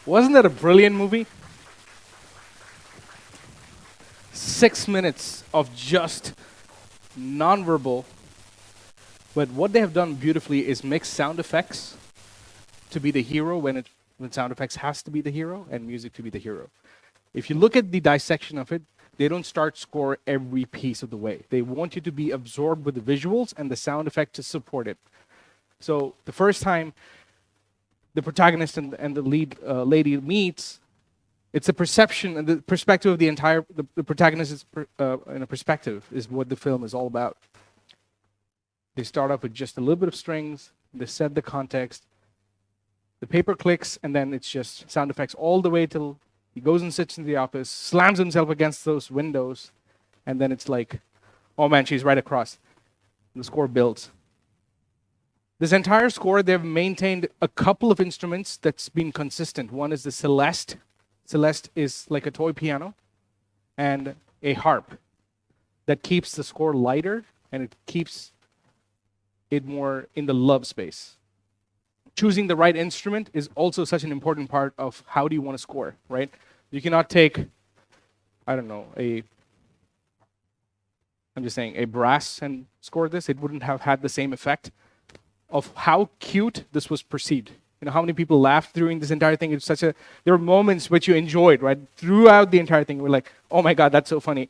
Wasn't that a brilliant movie? 6 minutes of just nonverbal. But what they have done beautifully is mix sound effects to be the hero when sound effects has to be the hero and music to be the hero. If you look at the dissection of it, they don't start score every piece of the way. They want you to be absorbed with the visuals and the sound effect to support it. So the first time the protagonist and the lead lady meets, it's a perception and the perspective of the entire, the protagonist is in a perspective is what the film is all about. They start off with just a little bit of strings, they set the context, the paper clicks, and then it's just sound effects all the way till he goes and sits in the office, slams himself against those windows, and then it's like, oh man, she's right across. The score builds. This entire score, they've maintained a couple of instruments that's been consistent. One is the celeste. Celeste is like a toy piano, and a harp that keeps the score lighter and it keeps it more in the love space. Choosing the right instrument is also such an important part of how do you want to score, right? You cannot take, I don't know, I'm just saying, a brass and score this. It wouldn't have had the same effect of how cute this was perceived. You know, how many people laughed during this entire thing. It's there were moments which you enjoyed, right? Throughout the entire thing, we're like, oh my God, that's so funny.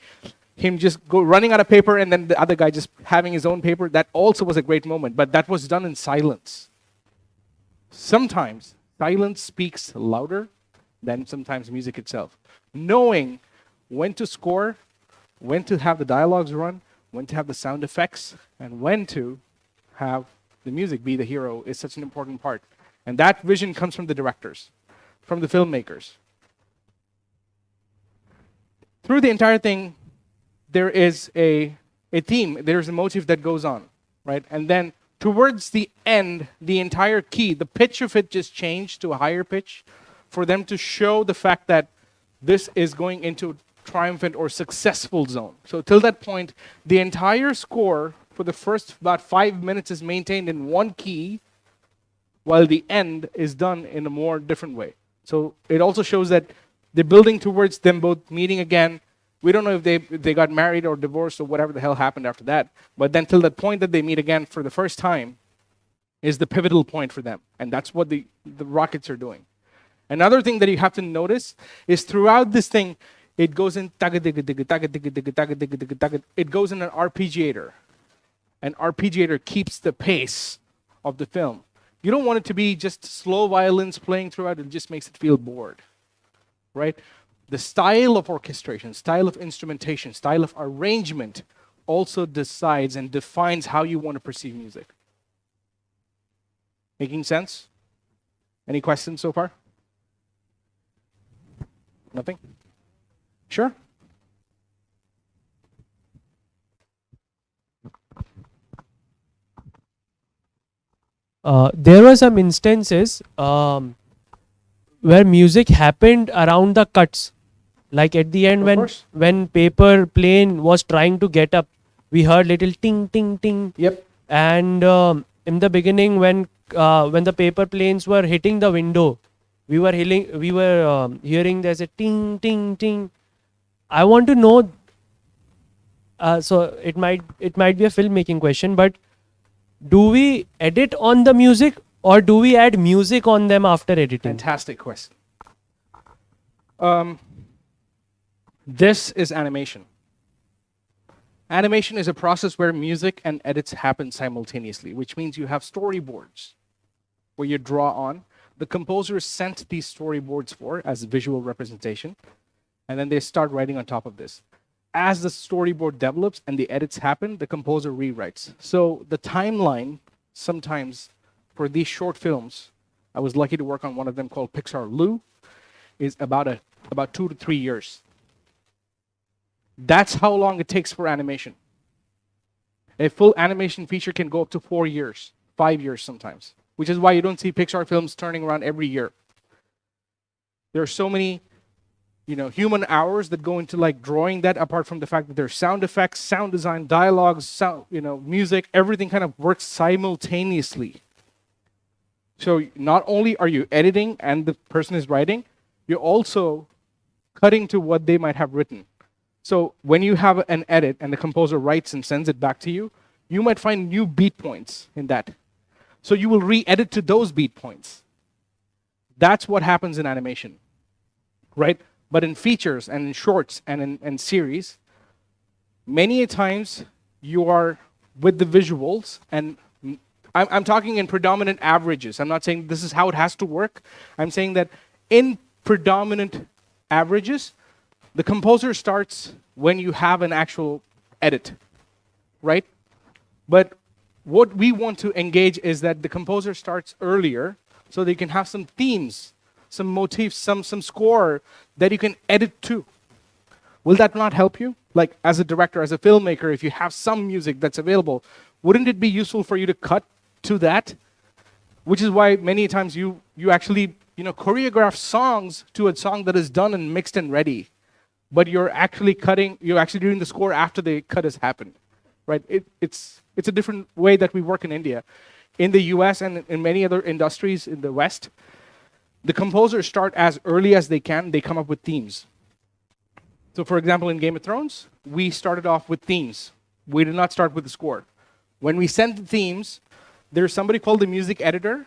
him just go running out of paper and then the other guy just having his own paper, that also was a great moment, but that was done in silence. Sometimes silence speaks louder than sometimes music itself. Knowing when to score, when to have the dialogues run, when to have the sound effects, and when to have the music be the hero is such an important part. And that vision comes from the directors, from the filmmakers. Through the entire thing, there is a theme, there's a motif that goes on, right? And then towards the end, the entire key, the pitch of it just changed to a higher pitch for them to show the fact that this is going into triumphant or successful zone. So till that point, the entire score for the first about 5 minutes is maintained in one key, while the end is done in a more different way. So it also shows that they're building towards them both meeting again. We don't know if they got married or divorced or whatever the hell happened after that. But then till that point that they meet again for the first time is the pivotal point for them. And that's what the Rockets are doing. Another thing that you have to notice is throughout this thing, it goes in it goes in an arpeggiator. An arpeggiator keeps the pace of the film. You don't want it to be just slow violins playing throughout. It just makes it feel bored, right? The style of orchestration, style of instrumentation, style of arrangement also decides and defines how you want to perceive music. Making sense? Any questions so far? Nothing? Sure? There were some instances where music happened around the cuts. Like at the end, Of course. when paper plane was trying to get up, we heard little ting ting ting. Yep. And in the beginning, when the paper planes were hitting the window, we were hearing there's a ting ting ting. I want to know. So it might be a filmmaking question, but do we edit on the music or do we add music on them after editing? Fantastic question. This is animation. Animation is a process where music and edits happen simultaneously, which means you have storyboards where you draw on. The composer is sent these storyboards for as visual representation, and then they start writing on top of this. As the storyboard develops and the edits happen, the composer rewrites. So the timeline sometimes for these short films, I was lucky to work on one of them called Pixar Lou, is about 2 to 3 years. That's how long it takes for animation. A full animation feature can go up to 4 years, 5 years sometimes, which is why you don't see Pixar films turning around every year. There are so many, human hours that go into like drawing that, apart from the fact that there's sound effects, sound design, dialogues, sound, music, everything kind of works simultaneously. So not only are you editing and the person is writing, you're also cutting to what they might have written. So when you have an edit and the composer writes and sends it back to you, you might find new beat points in that. So you will re-edit to those beat points. That's what happens in animation, right? But in features and in shorts and in series, many a times you are with the visuals, and I'm talking in predominant averages. I'm not saying this is how it has to work. I'm saying that in predominant averages, the composer starts when you have an actual edit, right? But what we want to engage is that the composer starts earlier so they can have some themes, some motifs, some score that you can edit to. Will that not help you? Like as a director, as a filmmaker, if you have some music that's available, wouldn't it be useful for you to cut to that? Which is why many times you actually choreograph songs to a song that is done and mixed and ready, but you're actually doing the score after the cut has happened, right? It's a different way that we work in India. In the US and in many other industries in the West, the composers start as early as they can. They come up with themes. So for example, in Game of Thrones, we started off with themes. We did not start with the score. When we sent the themes, there's somebody called the music editor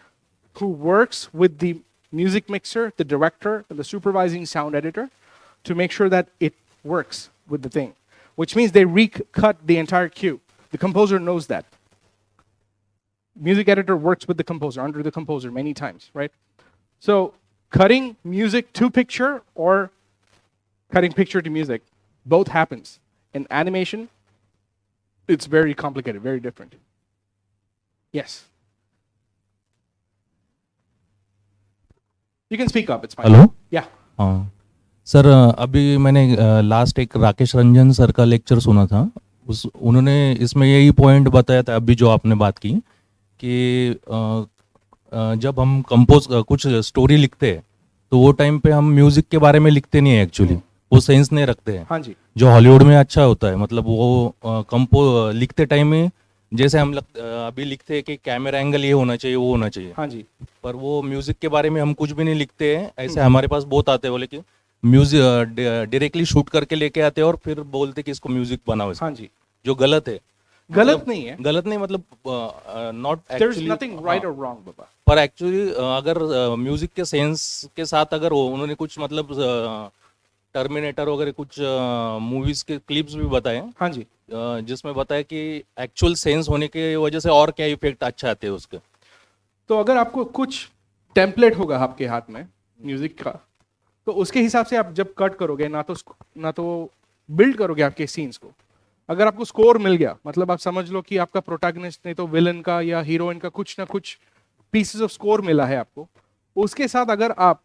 who works with the music mixer, the director, and the supervising sound editor to make sure that it works with the thing. which means they recut the entire cue. The composer knows that. Music editor works with the composer, under the composer many times, right? So cutting music to picture or cutting picture to music, both happens. In animation, it's very complicated, very different. Yes. You can speak up, it's fine. Hello Yeah. हाँ sir, अभी मैंने last एक Rakesh Ranjan sir का lecture सुना था। उन्होंने इसमें यही पॉइंट बताया था अभी जो आपने बात की कि जब हम कंपोज कुछ स्टोरी लिखते हैं तो वो टाइम पे हम म्यूजिक के बारे में लिखते नहीं है एक्चुअली, वो सेंस नहीं रखते हैं। हाँ जी। जो हॉलीवुड में अच्छा होता है, मतलब वो लिखते टाइम में जैसे हम अभी लिखते हैं कि कैमरा एंगल ये होना चाहिए, वो होना चाहिए। हाँ जी। पर वो म्यूजिक के बारे में हम कुछ भी नहीं लिखते हैं। ऐसे हमारे पास बहुत आते हैं बोले कि म्यूजिक डायरेक्टली शूट करके लेके आते हैं और फिर बोलते कि इसको म्यूजिक बनाओ। हाँ जी। जो गलत है। गलत नहीं है। गलत नहीं मतलब not There's nothing right or wrong, बाबा। पर एक्चुअली अगर म्यूजिक के सेंस के साथ अगर उन्होंने कुछ मतलब टर्मिनेटर वगैरह कुछ मूवीज के क्लिप्स भी बताए। हाँ जी। जिसमें बताया कि एक्चुअल सेंस होने की वजह से और क्या इफेक्ट अच्छा आते हैं उसके। तो अगर आपको कुछ टेम्पलेट होगा आपके हाथ में म्यूजिक का, तो उसके हिसाब से आप जब कट करोगे, ना तो बिल्ड करोगे आपके सीन्स को। अगर आपको स्कोर मिल गया, मतलब आप समझ लो कि आपका प्रोटैगनिस्ट नहीं तो विलन का या हीरोइन का कुछ ना कुछ पीसेस ऑफ स्कोर मिला है आपको, उसके साथ अगर आप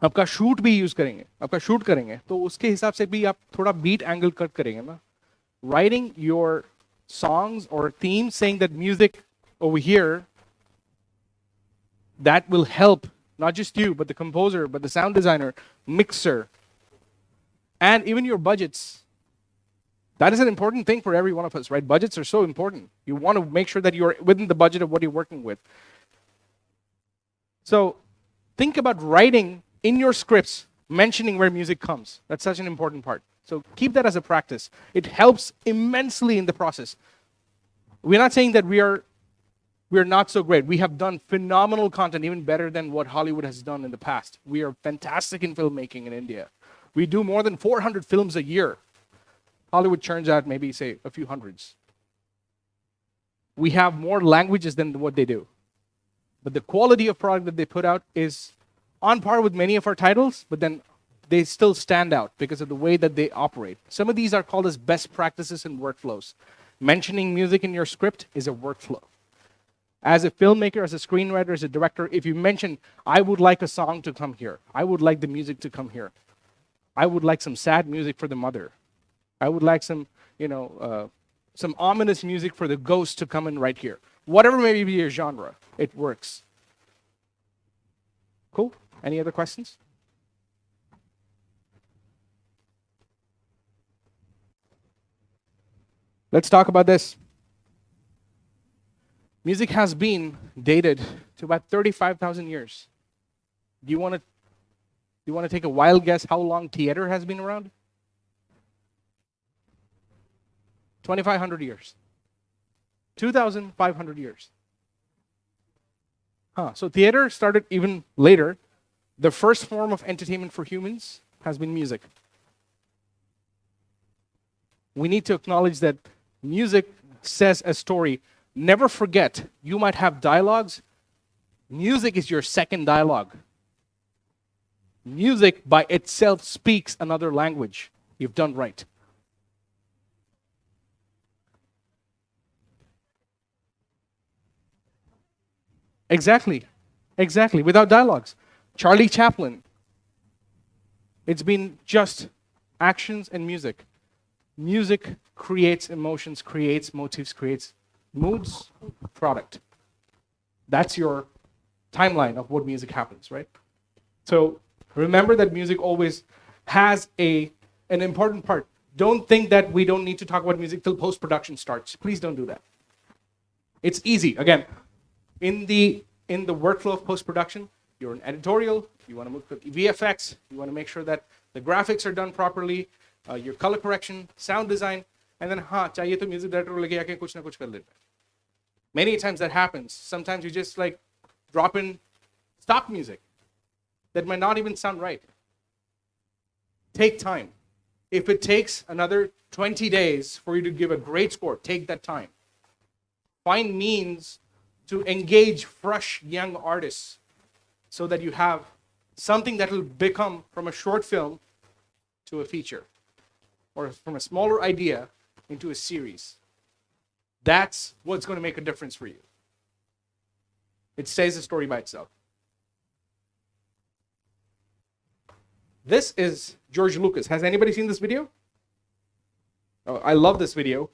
आपका शूट भी यूज करेंगे, आपका शूट करेंगे, तो उसके हिसाब से भी आप थोड़ा बीट एंगल कट करेंगे ना। Writing your songs or themes saying that music over here, that will help not just you, but the composer, but the sound designer, mixer, and even your budgets. That is an important thing for every one of us, right? Budgets are so important. You want to make sure that you're within the budget of what you're working with. So think about writing in your scripts, mentioning where music comes. That's such an important part. So keep that as a practice. It helps immensely in the process. We're not saying that we're not so great. We have done phenomenal content, even better than what Hollywood has done in the past. We are fantastic in filmmaking in India. We do more than 400 films a year. Hollywood churns out maybe, say, a few hundreds. We have more languages than what they do. But the quality of product that they put out is on par with many of our titles, but then they still stand out because of the way that they operate. Some of these are called as best practices and workflows. Mentioning music in your script is a workflow. As a filmmaker, as a screenwriter, as a director, if you mention, I would like a song to come here, I would like the music to come here, I would like some sad music for the mother, I would like some, some ominous music for the ghost to come in right here. Whatever may be your genre, it works. Cool? Any other questions? Let's talk about this. Music has been dated to about 35,000 years. Do you want to take a wild guess how long theater has been around? 2,500 years. 2,500 years. So theater started even later. The first form of entertainment for humans has been music. We need to acknowledge that music says a story. Never forget, you might have dialogues. Music is your second dialogue. Music by itself speaks another language. You've done right. Exactly. Exactly. Without dialogues. Charlie Chaplin. It's been just actions and music. Music creates emotions, creates motives, creates moods, product. That's your timeline of what music happens, right? So remember that music always has an important part. Don't think that we don't need to talk about music till post-production starts. Please don't do that. It's easy. Again, in the workflow of post-production, you're an editorial, you want to look at VFX, you want to make sure that the graphics are done properly, your color correction, sound design, and then चाहिए तो music director को लेके आके कुछ ना कुछ कर लेता है. Many times that happens. Sometimes you just like drop in stock music that might not even sound right. Take time. If it takes another 20 days for you to give a great score, take that time. Find means to engage fresh young artists so that you have something that will become from a short film to a feature, or from a smaller idea into a series. That's what's going to make a difference for you. It says the story by itself. This is George Lucas. Has anybody seen this video? Oh, I love this video.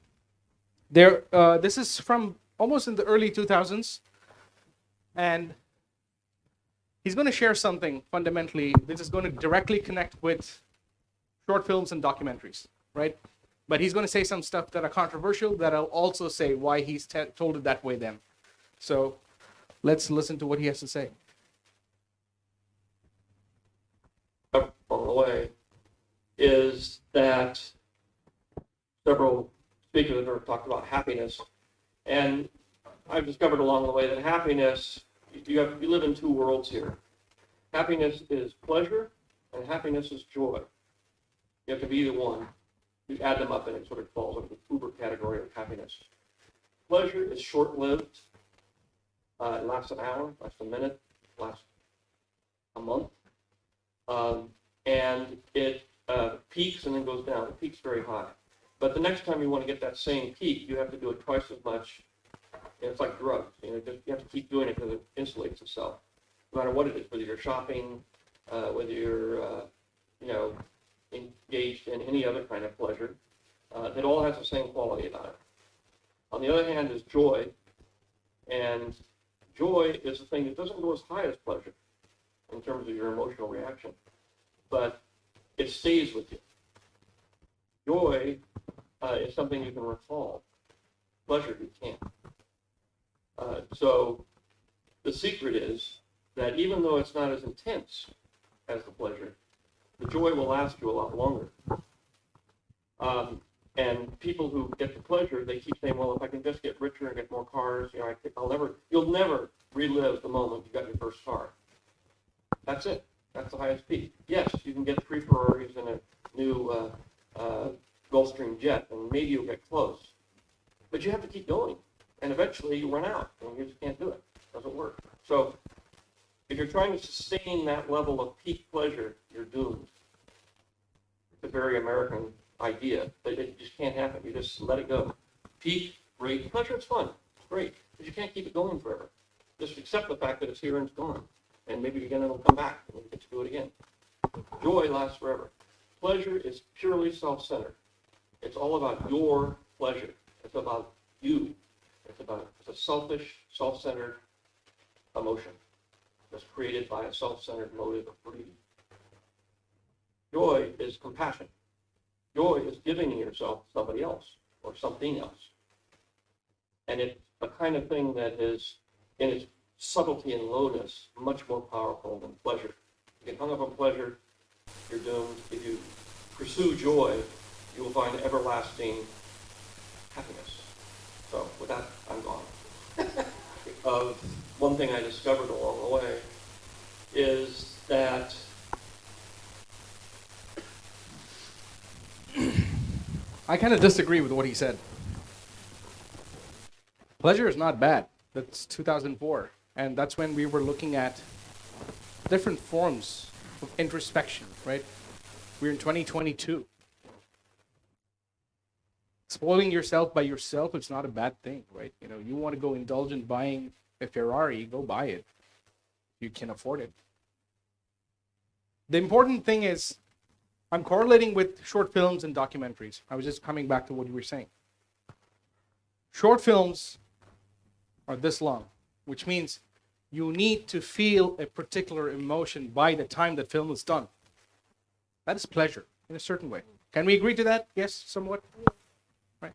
This is from almost in the early 2000s. And he's going to share something fundamentally. This is going to directly connect with short films and documentaries, right? But he's going to say some stuff that are controversial that I'll also say why he's told it that way then. So let's listen to what he has to say. Along the way is that several speakers have talked about happiness, and I've discovered along the way that happiness, you live in two worlds here. Happiness is pleasure, and happiness is joy. You have to be either one. You add them up, and it sort of falls under the uber category of happiness. Pleasure is short-lived. It lasts an hour, lasts a minute, lasts a month. And it peaks and then goes down. It peaks very high. But the next time you want to get that same peak, you have to do it twice as much. And it's like drugs. You have to keep doing it because it insulates itself. No matter what it is, whether you're shopping, whether you're engaged in any other kind of pleasure, it all has the same quality about it. On the other hand is joy. And joy is the thing that doesn't go as high as pleasure in terms of your emotional reaction, but it stays with you. Joy is something you can recall. Pleasure you can't. So the secret is that even though it's not as intense as the pleasure, the joy will last you a lot longer. And people who get the pleasure, they keep saying, well, if I can just get richer and get more cars, you'll never relive the moment you got your first car. That's it. That's the highest peak. Yes, you can get 3 Ferraris and a new Gulfstream jet, and maybe you'll get close. But you have to keep going. And eventually you run out, and you just can't do it. It doesn't work. So if you're trying to sustain that level of peak pleasure, you're doomed. It's a very American idea, but it just can't happen. You just let it go. Peak, great. Pleasure, it's fun. It's great. But you can't keep it going forever. Just accept the fact that it's here and it's gone. And maybe again it'll come back and you get to do it again. Joy lasts forever. Pleasure is purely self-centered. It's all about your pleasure. It's about you. It's a selfish, self-centered emotion that's created by a self-centered motive of greed. Joy is compassion. Joy is giving yourself to somebody else or something else. And it's a kind of thing that is, in its subtlety and lowness, much more powerful than pleasure. If you get hung up on pleasure, you're doomed. If you pursue joy, you will find everlasting happiness. So with that, I'm gone. One thing I discovered along the way is that I kind of disagree with what he said. Pleasure is not bad. That's 2004. And that's when we were looking at different forms of introspection, right? We're in 2022. Spoiling yourself by yourself, it's not a bad thing, right? You want to go indulge in buying a Ferrari, go buy it. You can afford it. The important thing is, I'm correlating with short films and documentaries. I was just coming back to what you were saying. Short films are this long, which means you need to feel a particular emotion by the time the film is done. That is pleasure in a certain way. Can we agree to that? Yes, somewhat? Right.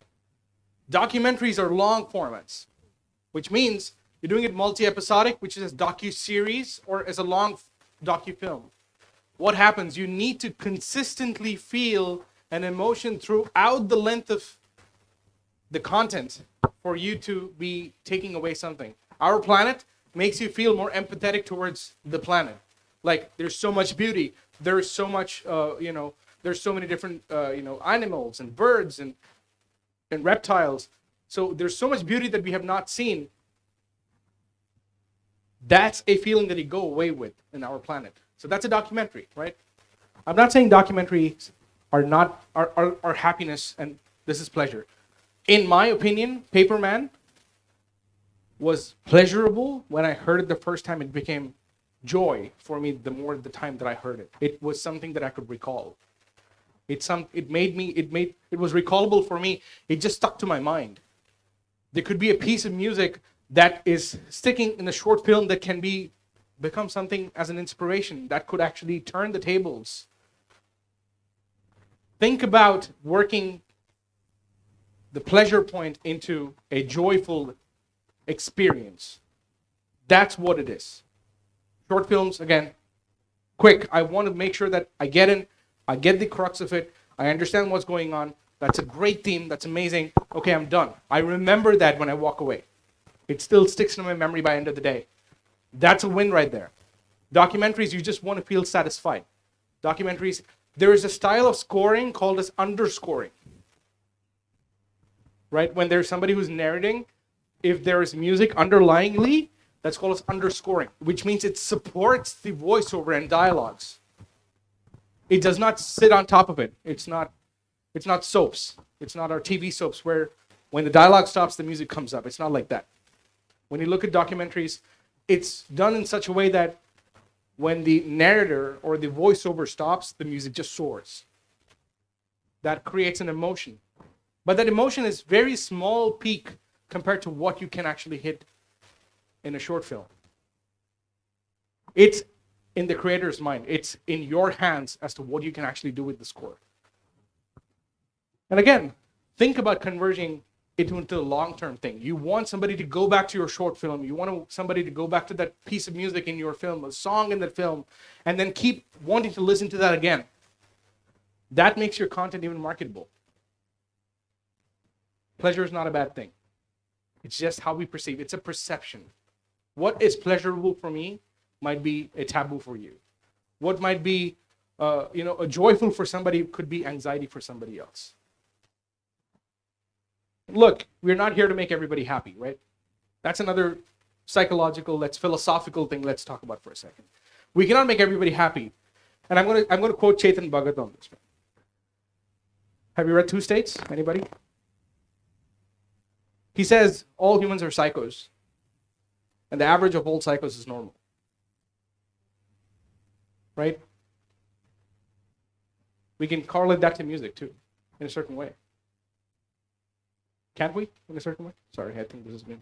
Documentaries are long formats, which means you're doing it multi-episodic, which is a docu-series or as a long docu-film. What happens? You need to consistently feel an emotion throughout the length of the content for you to be taking away something. Our planet makes you feel more empathetic towards the planet. Like, there's so much beauty. There's so much, There's so many different, animals and birds and reptiles. So there's so much beauty that we have not seen. That's a feeling that you go away with in our planet. So that's a documentary, right? I'm not saying documentaries are not are happiness and this is pleasure. In my opinion, Paperman was pleasurable when I heard it the first time. It became joy for me the more the time that I heard it. It was something that I could recall. It was recallable for me. It just stuck to my mind. There could be a piece of music that is sticking in a short film that can become something as an inspiration that could actually turn the tables. Think about working the pleasure point into a joyful experience. That's what it is. Short films, again, quick. I want to make sure that I get in, I get the crux of it, I understand what's going on. That's a great theme, that's amazing. Okay, I'm done. I remember that when I walk away. It still sticks in my memory by the end of the day. That's a win right there. Documentaries, you just want to feel satisfied. Documentaries, there is a style of scoring called as underscoring. Right? When there's somebody who's narrating, if there is music underlyingly, that's called as underscoring, which means it supports the voiceover and dialogues. It does not sit on top of it. It's not soaps. It's not our TV soaps where when the dialogue stops, the music comes up. It's not like that. When you look at documentaries, it's done in such a way that when the narrator or the voiceover stops, the music just soars. That creates an emotion. But that emotion is very small peak compared to what you can actually hit in a short film. It's in the creator's mind. It's in your hands as to what you can actually do with the score. And again, think about converging it into a long-term thing. You want somebody to go back to your short film. You want somebody to go back to that piece of music in your film, a song in that film, and then keep wanting to listen to that again. That makes your content even marketable. Pleasure is not a bad thing. It's just how we perceive. It's a perception. What is pleasurable for me might be a taboo for you. What might be, a joyful for somebody could be anxiety for somebody else. Look, we're not here to make everybody happy, right? That's another psychological, that's philosophical thing. Let's talk about for a second. We cannot make everybody happy, and I'm going to quote Chetan Bhagat on this. Have you read Two States? Anybody? He says all humans are psychos, and the average of all psychos is normal. Right? We can correlate that to music too, in a certain way. Can't we? In a certain way? Sorry, I think this has been.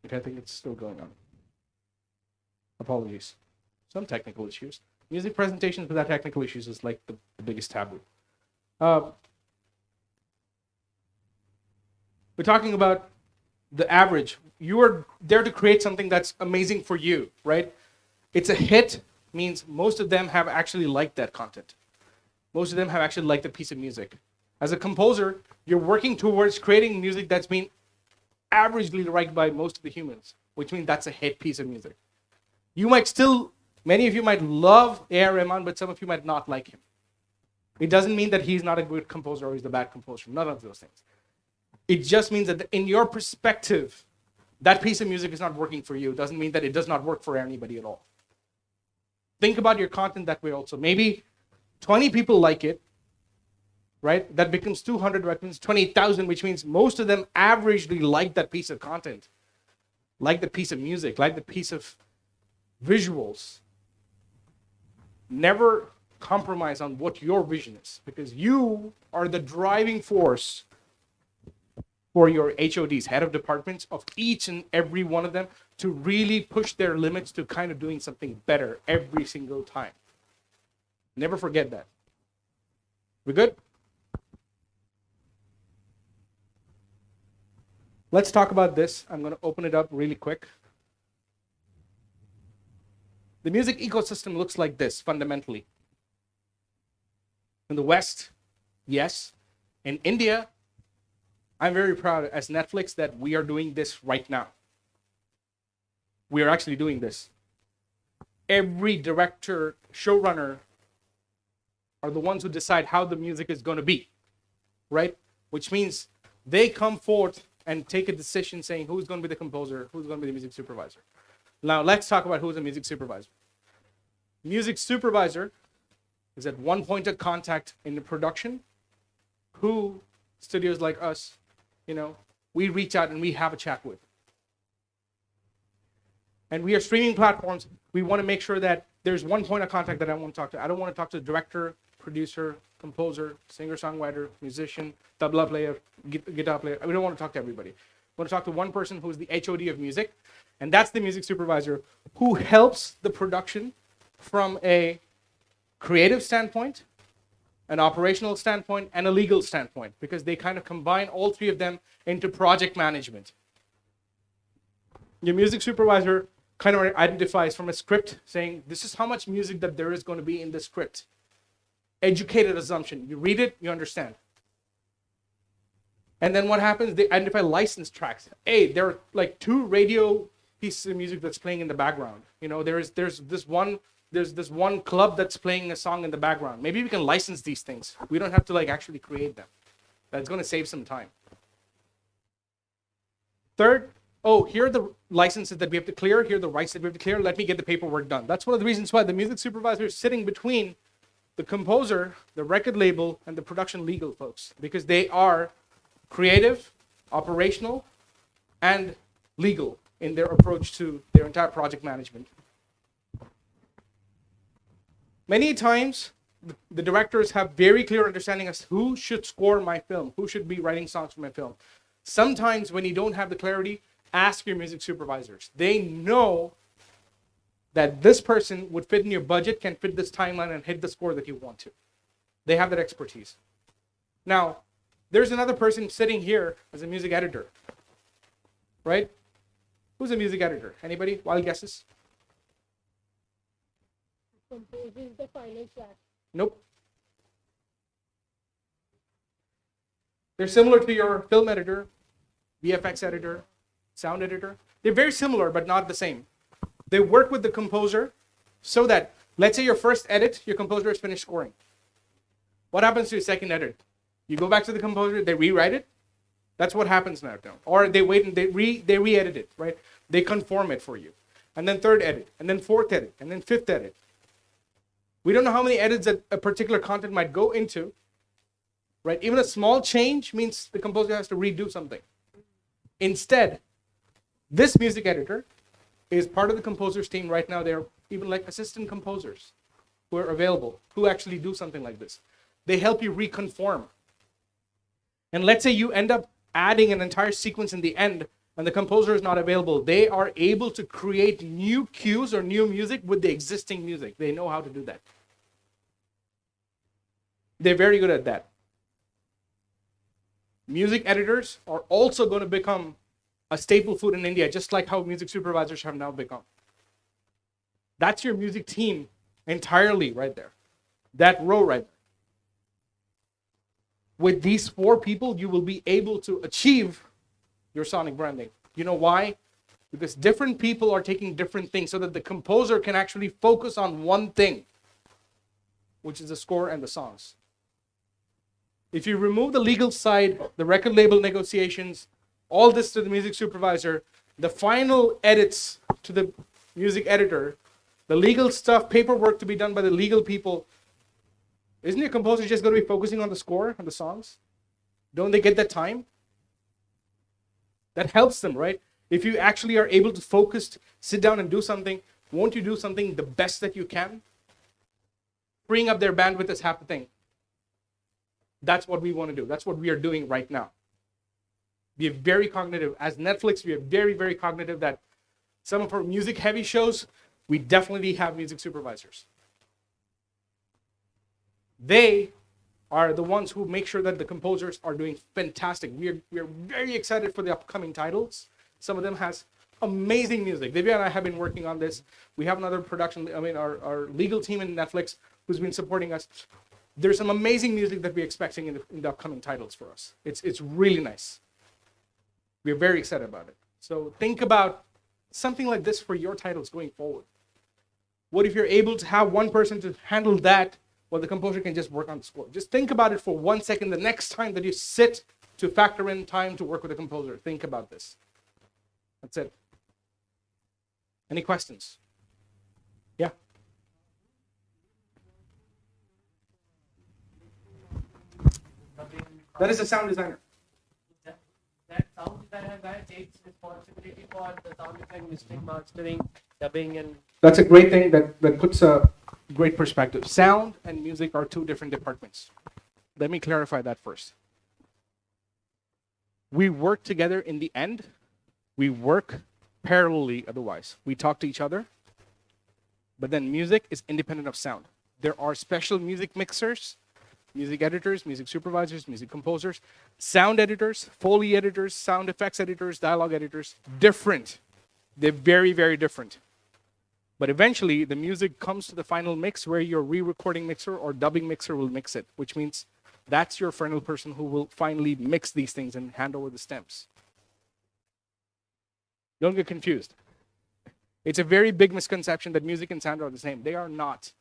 Okay, I think it's still going on. Apologies. Some technical issues. Music presentations without technical issues is like the biggest taboo. We're talking about the average. You are there to create something that's amazing for you, right? It's a hit, means most of them have actually liked that content. Most of them have actually liked that piece of music. As a composer, you're working towards creating music that's been averagely liked by most of the humans, which means that's a hit piece of music. Many of you might love A.R. Rahman, but some of you might not like him. It doesn't mean that he's not a good composer or he's a bad composer. None of those things. It just means that in your perspective, that piece of music is not working for you. It doesn't mean that it does not work for anybody at all. Think about your content that way also. Maybe 20 people like it, right? That becomes 200, that becomes 20,000, which means most of them averagely like that piece of content, like the piece of music, like the piece of visuals. Never compromise on what your vision is, because you are the driving force for your HODs, head of departments, of each and every one of them to really push their limits to kind of doing something better every single time. Never forget that. We good? Let's talk about this. I'm going to open it up really quick. The music ecosystem looks like this fundamentally. In the West, yes. In India, I'm very proud as Netflix that we are doing this right now. We are actually doing this. every director, showrunner are the ones who decide how the music is going to be, right? Which means they come forth and take a decision saying who's going to be the composer, who's going to be the music supervisor. Now let's talk about who's a music supervisor. Music supervisor is at one point of contact in the production who studios like us, we reach out and we have a chat with. And we are streaming platforms. We want to make sure that there's one point of contact that I want to talk to. I don't want to talk to the director, producer, composer, singer-songwriter, musician, tabla player, guitar player. We don't want to talk to everybody. We want to talk to one person who's the HOD of music, and that's the music supervisor who helps the production from a creative standpoint, an operational standpoint, and a legal standpoint, because they kind of combine all three of them into project management. Your music supervisor kind of identifies from a script saying, this is how much music that there is going to be in the script. Educated assumption. You read it, you understand. And then what happens? They identify licensed tracks. Hey, there are like 2 radio pieces of music that's playing in the background. There's this one club that's playing a song in the background. Maybe we can license these things. We don't have to actually create them. That's going to save some time. Third, here are the licenses that we have to clear. Here are the rights that we have to clear. Let me get the paperwork done. That's one of the reasons why the music supervisor is sitting between the composer, the record label, and the production legal folks, because they are creative, operational, and legal in their approach to their entire project management. Many times, the directors have very clear understanding as who should score my film, who should be writing songs for my film. Sometimes when you don't have the clarity, ask your music supervisors. They know that this person would fit in your budget, can fit this timeline, and hit the score that you want to. They have that expertise. Now, there's another person sitting here as a music editor, right? Who's a music editor? Anybody? Wild guesses? Composes the final track. Nope. They're similar to your film editor, VFX editor, sound editor. They're very similar, but not the same. They work with the composer so that, let's say your first edit, your composer has finished scoring. What happens to your second edit? You go back to the composer, they rewrite it. That's what happens now. Or they wait and they re-edit it, right? They conform it for you. And then third edit, and then fourth edit, and then fifth edit. We don't know how many edits that a particular content might go into, right? Even a small change means the composer has to redo something. Instead, this music editor is part of the composer's team right now. They're even like assistant composers who are available, who actually do something like this. They help you reconform. And let's say you end up adding an entire sequence in the end and the composer is not available. They are able to create new cues or new music with the existing music. They know how to do that. They're very good at that. Music editors are also going to become a staple food in India, just like how music supervisors have now become. That's your music team entirely right there. That row right there. With these 4 people, you will be able to achieve your sonic branding. You know why? Because different people are taking different things so that the composer can actually focus on one thing, which is the score and the songs. If you remove the legal side, the record label negotiations, all this to the music supervisor, the final edits to the music editor, the legal stuff, paperwork to be done by the legal people, isn't your composer just going to be focusing on the score and the songs? Don't they get that time? That helps them, right? If you actually are able to focus, sit down and do something, won't you do something the best that you can? Freeing up their bandwidth is half the thing. That's what we want to do. That's what we are doing right now. We are very cognitive. As Netflix, we are very, very cognitive that some of our music-heavy shows, we definitely have music supervisors. They are the ones who make sure that the composers are doing fantastic. We are very excited for the upcoming titles. Some of them has amazing music. Divya and I have been working on this. We have another production, our legal team in Netflix who's been supporting us. There's some amazing music that we're expecting in the upcoming titles for us. It's really nice. We're very excited about it. So think about something like this for your titles going forward. What if you're able to have one person to handle that while the composer can just work on the score? Just think about it for 1 second. The next time that you sit to factor in time to work with a composer, think about this. That's it. Any questions? Yeah. That is a sound designer. That sound designer guy takes responsibility for the sound effect, mixing, mastering, dubbing, and That's a great thing that puts a great perspective. Sound and music are two different departments. Let me clarify that first. We work together in the end. We work parallelly otherwise. We talk to each other. But then music is independent of sound. There are special music mixers, music editors, music supervisors, music composers, sound editors, Foley editors, sound effects editors, dialogue editors. Different. They're very, very different. But eventually, the music comes to the final mix where your re-recording mixer or dubbing mixer will mix it, which means that's your final person who will finally mix these things and hand over the stems. Don't get confused. It's a very big misconception that music and sound are the same. They are not.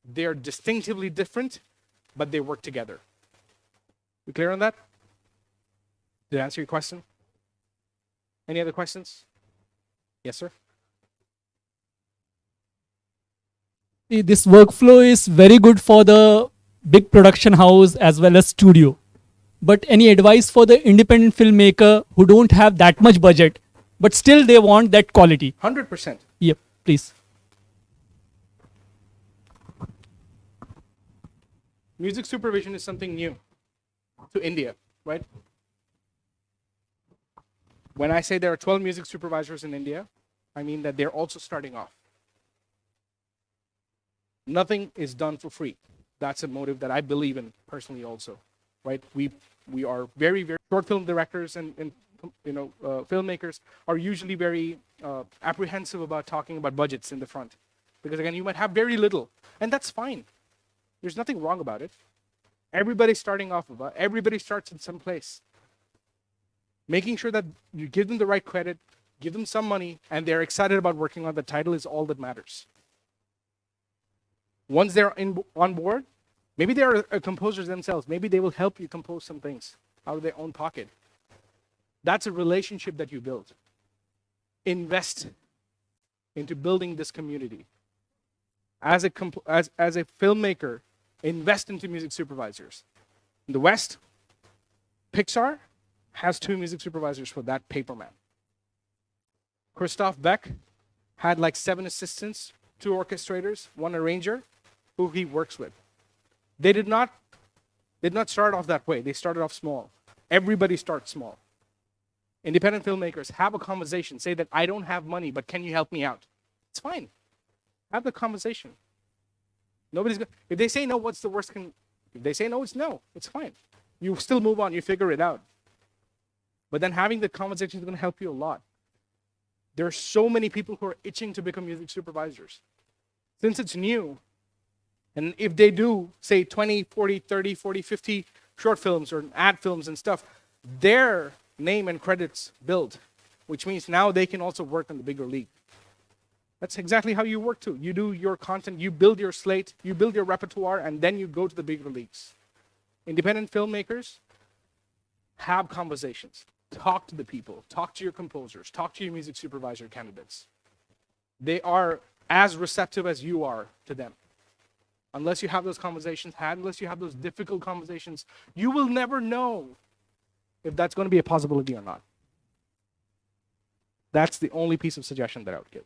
They are distinctively different, but they work together. You clear on that? Did I answer your question? Any other questions? Yes, sir? This workflow is very good for the big production house as well as studio. But any advice for the independent filmmaker who don't have that much budget, but still they want that quality? 100%. Yep, please. Music supervision is something new to India, right? When I say there are 12 music supervisors in India, I mean that they're also starting off. Nothing is done for free. That's a motive that I believe in personally also, right? We are very, very short film directors and filmmakers are usually very apprehensive about talking about budgets in the front. Because again, you might have very little, and that's fine. There's nothing wrong about it. Everybody's starting off with everybody starts in some place. Making sure that you give them the right credit, give them some money, and they're excited about working on the title is all that matters. Once they're on board, maybe they're composers themselves. Maybe they will help you compose some things out of their own pocket. That's a relationship that you build. Invest into building this community. As a filmmaker, invest into music supervisors. In the West, Pixar has 2 music supervisors for that Paperman. Christoph Beck had like 7 assistants, 2 orchestrators, 1 arranger, who he works with. They did not start off that way. They started off small. Everybody starts small. Independent filmmakers, have a conversation. Say that I don't have money, but can you help me out? It's fine. Have the conversation. If they say no, what's the worst? If they say no, it's no. It's fine. You still move on. You figure it out. But then having the conversation is going to help you a lot. There are so many people who are itching to become music supervisors. Since it's new, and if they do, say 20, 40, 30, 40, 50 short films or ad films and stuff, their name and credits build, which means now they can also work in the bigger league. That's exactly how you work too. You do your content, you build your slate, you build your repertoire, and then you go to the bigger leagues. Independent filmmakers, have conversations. Talk to the people. Talk to your composers. Talk to your music supervisor candidates. They are as receptive as you are to them. Unless you have those conversations, unless you have those difficult conversations, you will never know if that's going to be a possibility or not. That's the only piece of suggestion that I would give.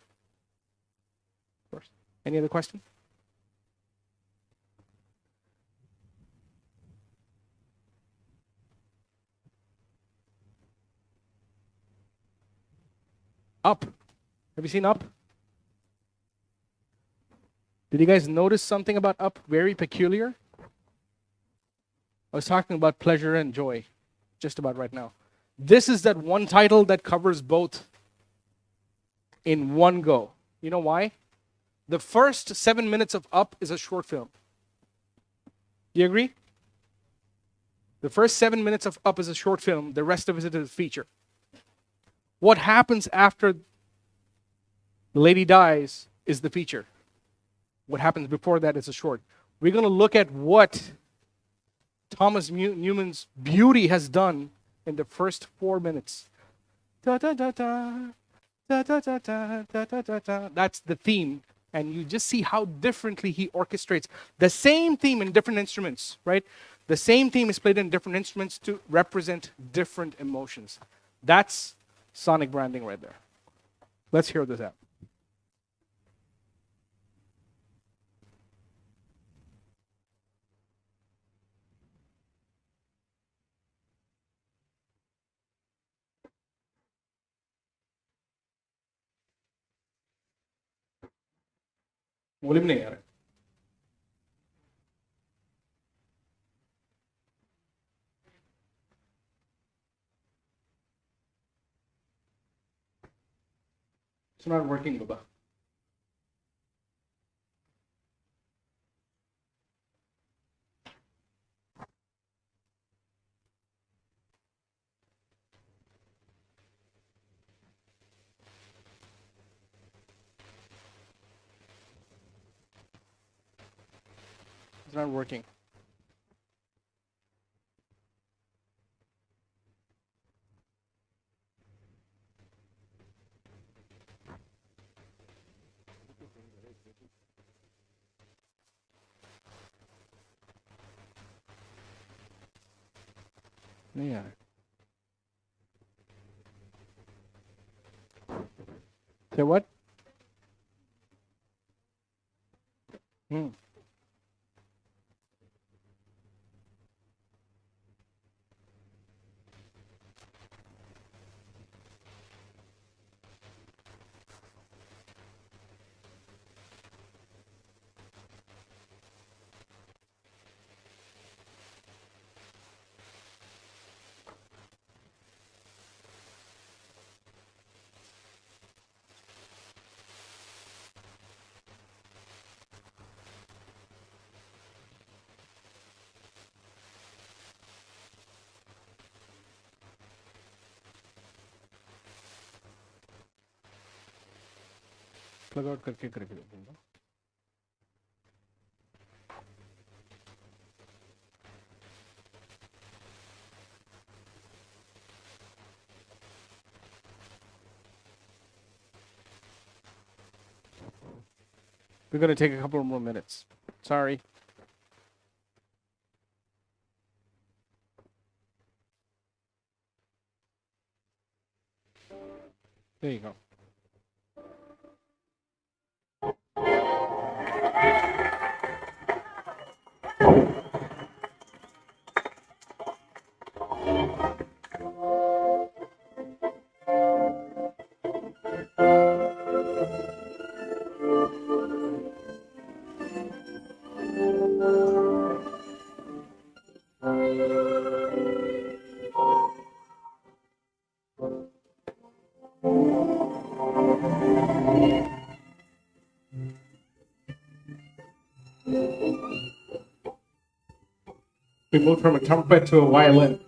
Of course. Any other question? Up. Have you seen Up? Did you guys notice something about Up very peculiar? I was talking about pleasure and joy just about right now. This is that one title that covers both in one go. You know why? The first 7 minutes of Up is a short film. You agree? The first 7 minutes of Up is a short film. The rest of it is a feature. What happens after the lady dies is the feature. What happens before that is a short. We're going to look at what Thomas Newman's beauty has done in the first 4 minutes. Da, da, da, da, da, da, da, da, da, da, da, da. That's the theme. And you just see how differently he orchestrates the same theme in different instruments, right? The same theme is played in different instruments to represent different emotions. That's sonic branding right there. Let's hear this out. Volume नहीं आ रहा है. It's not working, Baba. It's not working. नहीं आ रहा. Say what? Plug out करके करके दूंगा. We're going to take a couple more minutes. Sorry. There you go. We moved from a trumpet to a violin.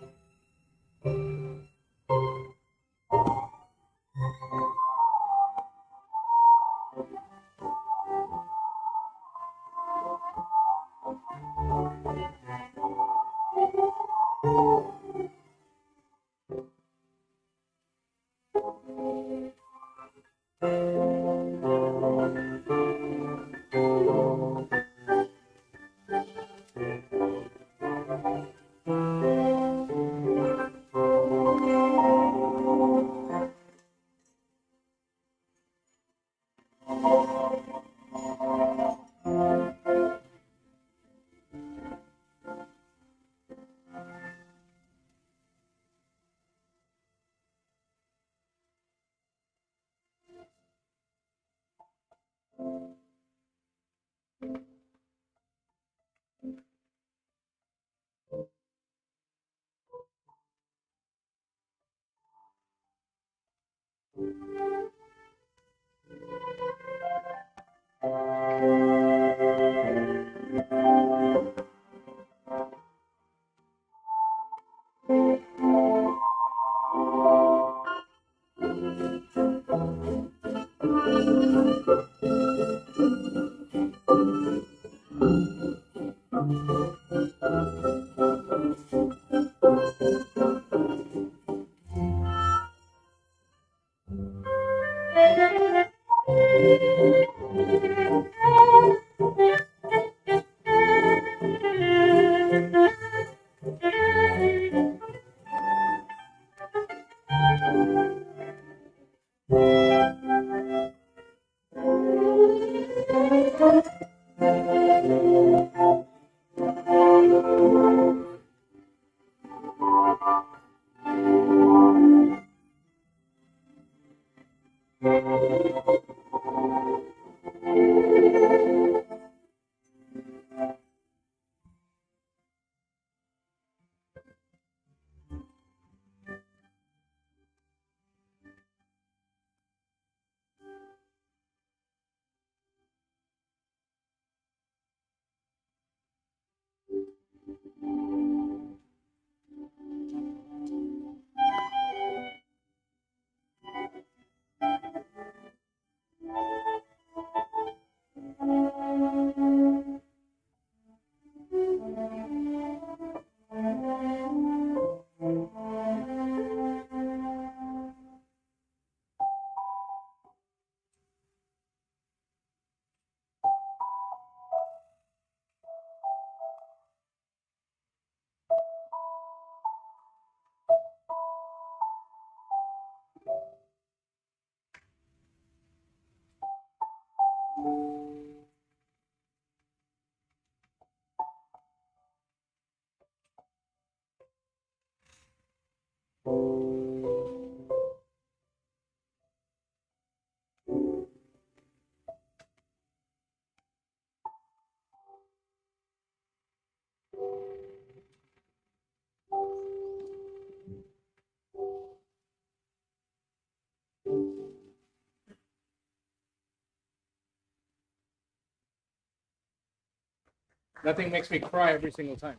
Nothing makes me cry every single time.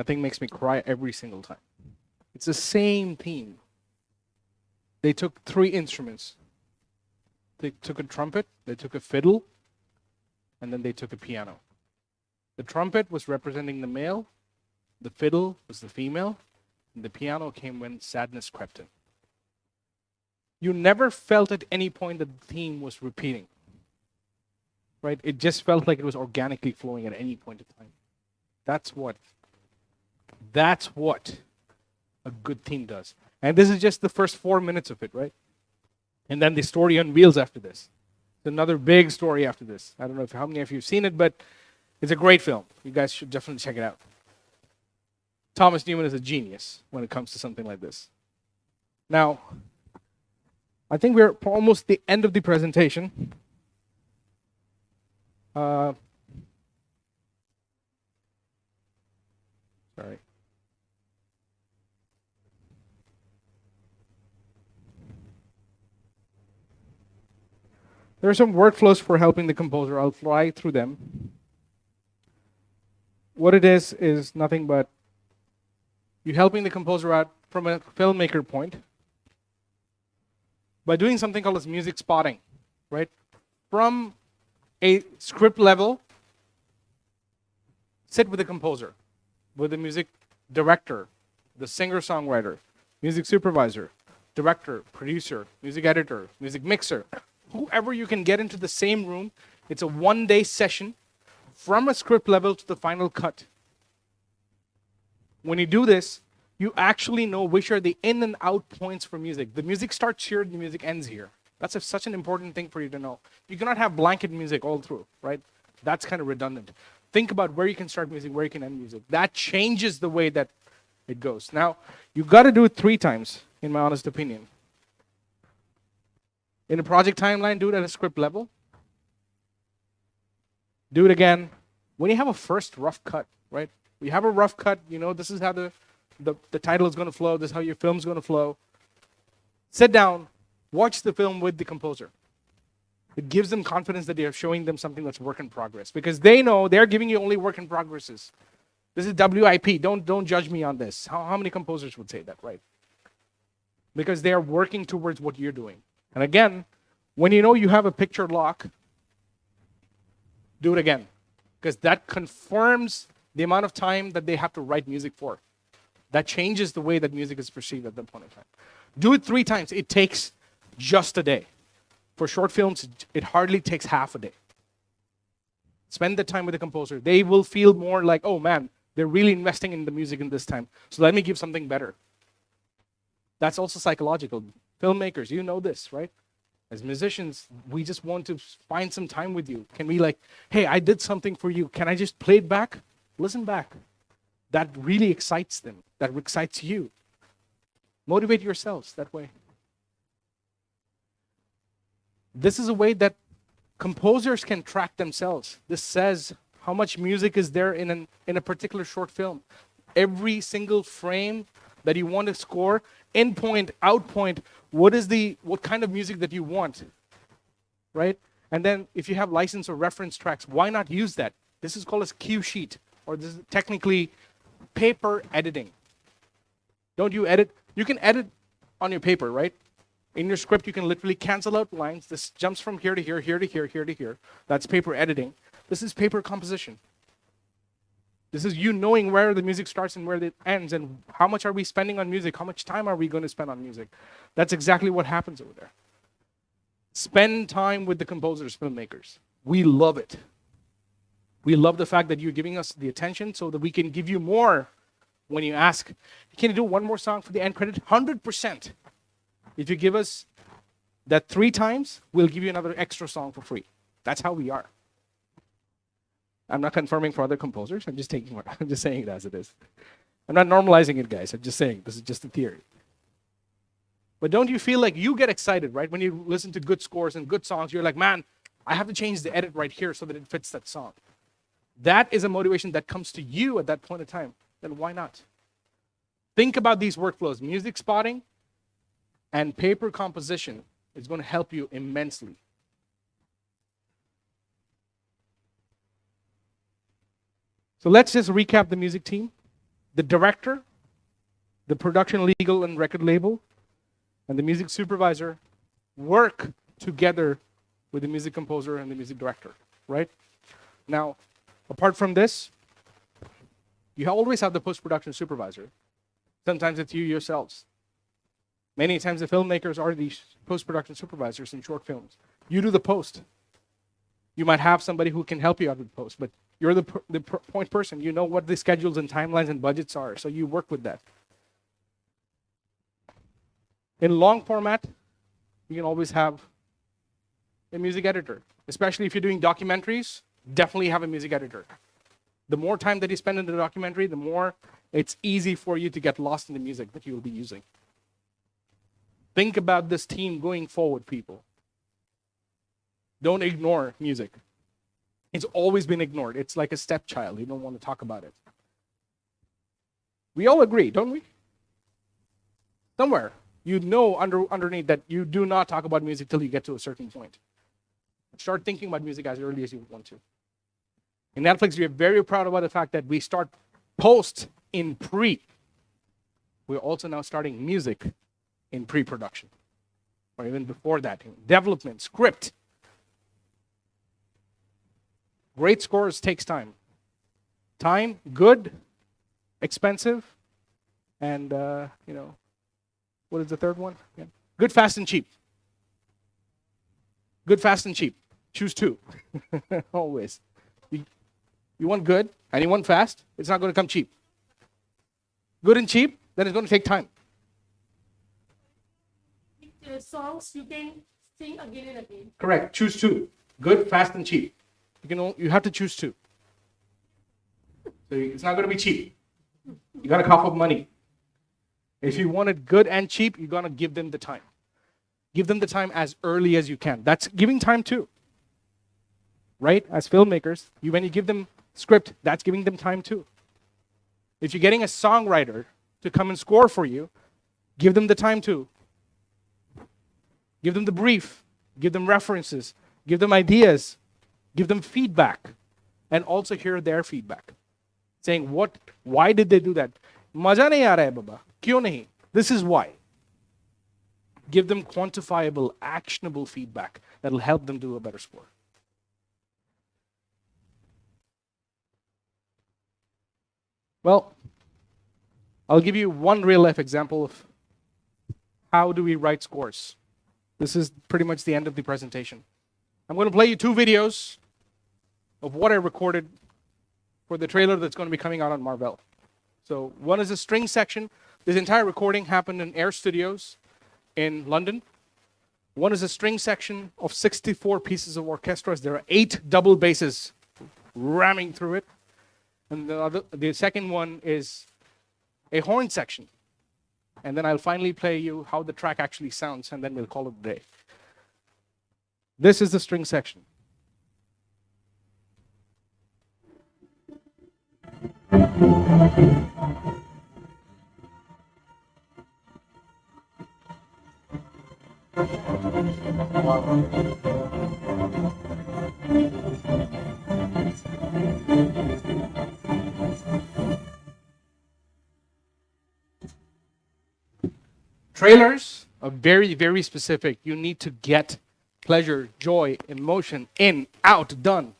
Nothing makes me cry every single time. It's the same theme. They took 3 instruments. They took a trumpet, they took a fiddle, and then they took a piano. The trumpet was representing the male, the fiddle was the female, and the piano came when sadness crept in. You never felt at any point that the theme was repeating. Right? It just felt like it was organically flowing at any point in time. That's what a good theme does. And this is just the first 4 minutes of it, right? And then the story unveils after this. It's another big story after this. I don't know how many of you have seen it, but it's a great film. You guys should definitely check it out. Thomas Newman is a genius when it comes to something like this. Now, I think we're almost the end of the presentation. Sorry. There are some workflows for helping the composer. I'll fly through them. What it is nothing but you helping the composer out from a filmmaker point by doing something called as music spotting, right? From a script level, sit with the composer, with the music director, the singer-songwriter, music supervisor, director, producer, music editor, music mixer, whoever you can get into the same room. It's a 1-day session from a script level to the final cut. When you do this, you actually know which are the in and out points for music. The music starts here, the music ends here. That's such an important thing for you to know. You cannot have blanket music all through, right? That's kind of redundant. Think about where you can start music, where you can end music. That changes the way that it goes. Now, you got to do it 3 times, in my honest opinion. In a project timeline, do it at a script level. Do it again when you have a first rough cut, right? You have a rough cut, you know, this is how the title is going to flow, this is how your film's going to flow. Sit down, watch the film with the composer. It gives them confidence that you're showing them something that's work in progress, because they know they're giving you only work in progresses. This is WIP. Don't judge me on this. How many composers would say that, right? Because they are working towards what you're doing. And again, when you know you have a picture lock, do it again, because that confirms the amount of time that they have to write music for. That changes the way that music is perceived at that point in time. Do it 3 times. It takes just a day. For short films, it hardly takes half a day. Spend the time with the composer. They will feel more like, oh man, they're really investing in the music in this time. So let me give something better. That's also psychological. Filmmakers, you know this, right? As musicians, we just want to find some time with you. Can we like, hey, I did something for you. Can I just play it back? Listen back. That really excites them. That excites you. Motivate yourselves that way. This is a way that composers can track themselves. This says how much music is there in a particular short film. Every single frame that you want to score, in point, out point, what kind of music that you want, right? And then if you have license or reference tracks, why not use that? This is called a cue sheet, or this is technically paper editing. Don't you edit? You can edit on your paper, right? In your script, you can literally cancel out lines. This jumps from here to here, here to here, here to here. That's paper editing. This is paper composition. This is you knowing where the music starts and where it ends, and how much are we spending on music? How much time are we going to spend on music? That's exactly what happens over there. Spend time with the composers, filmmakers. We love it. We love the fact that you're giving us the attention so that we can give you more when you ask, can you do one more song for the end credit? 100%. If you give us that 3 times, we'll give you another extra song for free. That's how we are. I'm not confirming for other composers. I'm just saying it as it is. I'm not normalizing it, guys. I'm just saying this is just a theory. But don't you feel like you get excited, right? When you listen to good scores and good songs, you're like, man, I have to change the edit right here so that it fits that song. That is a motivation that comes to you at that point in time. Then why not? Think about these workflows. Music spotting and paper composition is going to help you immensely. So let's just recap the music team. The director, the production, legal, and record label, and the music supervisor work together with the music composer and the music director, right? Now, apart from this, you always have the post-production supervisor. Sometimes it's you yourselves. Many times the filmmakers are the post-production supervisors in short films. You do the post. You might have somebody who can help you out with post, but you're the point person. You know what the schedules and timelines and budgets are, so you work with that. In long format, you can always have a music editor. Especially if you're doing documentaries, definitely have a music editor. The more time that you spend in the documentary, the more it's easy for you to get lost in the music that you will be using. Think about this team going forward, people. Don't ignore music. It's always been ignored. It's like a stepchild. You don't want to talk about it. We all agree, don't we? Somewhere, you know underneath that you do not talk about music till you get to a certain point. Start thinking about music as early as you want to. In Netflix, we are very proud about the fact that we start post in pre. We're also now starting music in pre-production, or even before that. Development, script. Great scores takes time. Time, good, expensive, and what is the third one? Yeah. Good, fast, and cheap. Good, fast, and cheap. Choose 2. Always. You want good and you want fast, it's not going to come cheap. Good and cheap, then it's going to take time. Songs you can sing again and again. Correct. Choose 2. Good, fast, and cheap. You have to choose 2. So it's not going to be cheap. You got to cough up money. If you want it good and cheap, you're going to give them the time. Give them the time as early as you can. That's giving time too. Right? As filmmakers, when you give them script, that's giving them time too. If you're getting a songwriter to come and score for you, give them the time too. Give them the brief. Give them references. Give them ideas. Give them feedback. And also hear their feedback. Saying, why did they do that? Maja nahi aa raha hai baba. Kyun nahi? This is why. Give them quantifiable, actionable feedback that will help them do a better score. Well, I'll give you one real life example of how do we write scores. This is pretty much the end of the presentation. I'm going to play you 2 videos of what I recorded for the trailer that's going to be coming out on Marvel. So one is a string section. This entire recording happened in Air Studios in London. One is a string section of 64 pieces of orchestras. There are 8 double basses ramming through it. And the second one is a horn section. And then I'll finally play you how the track actually sounds, and then we'll call it a day. This is the string section. Trailers are very, very specific. You need to get pleasure, joy, emotion, in, out, done.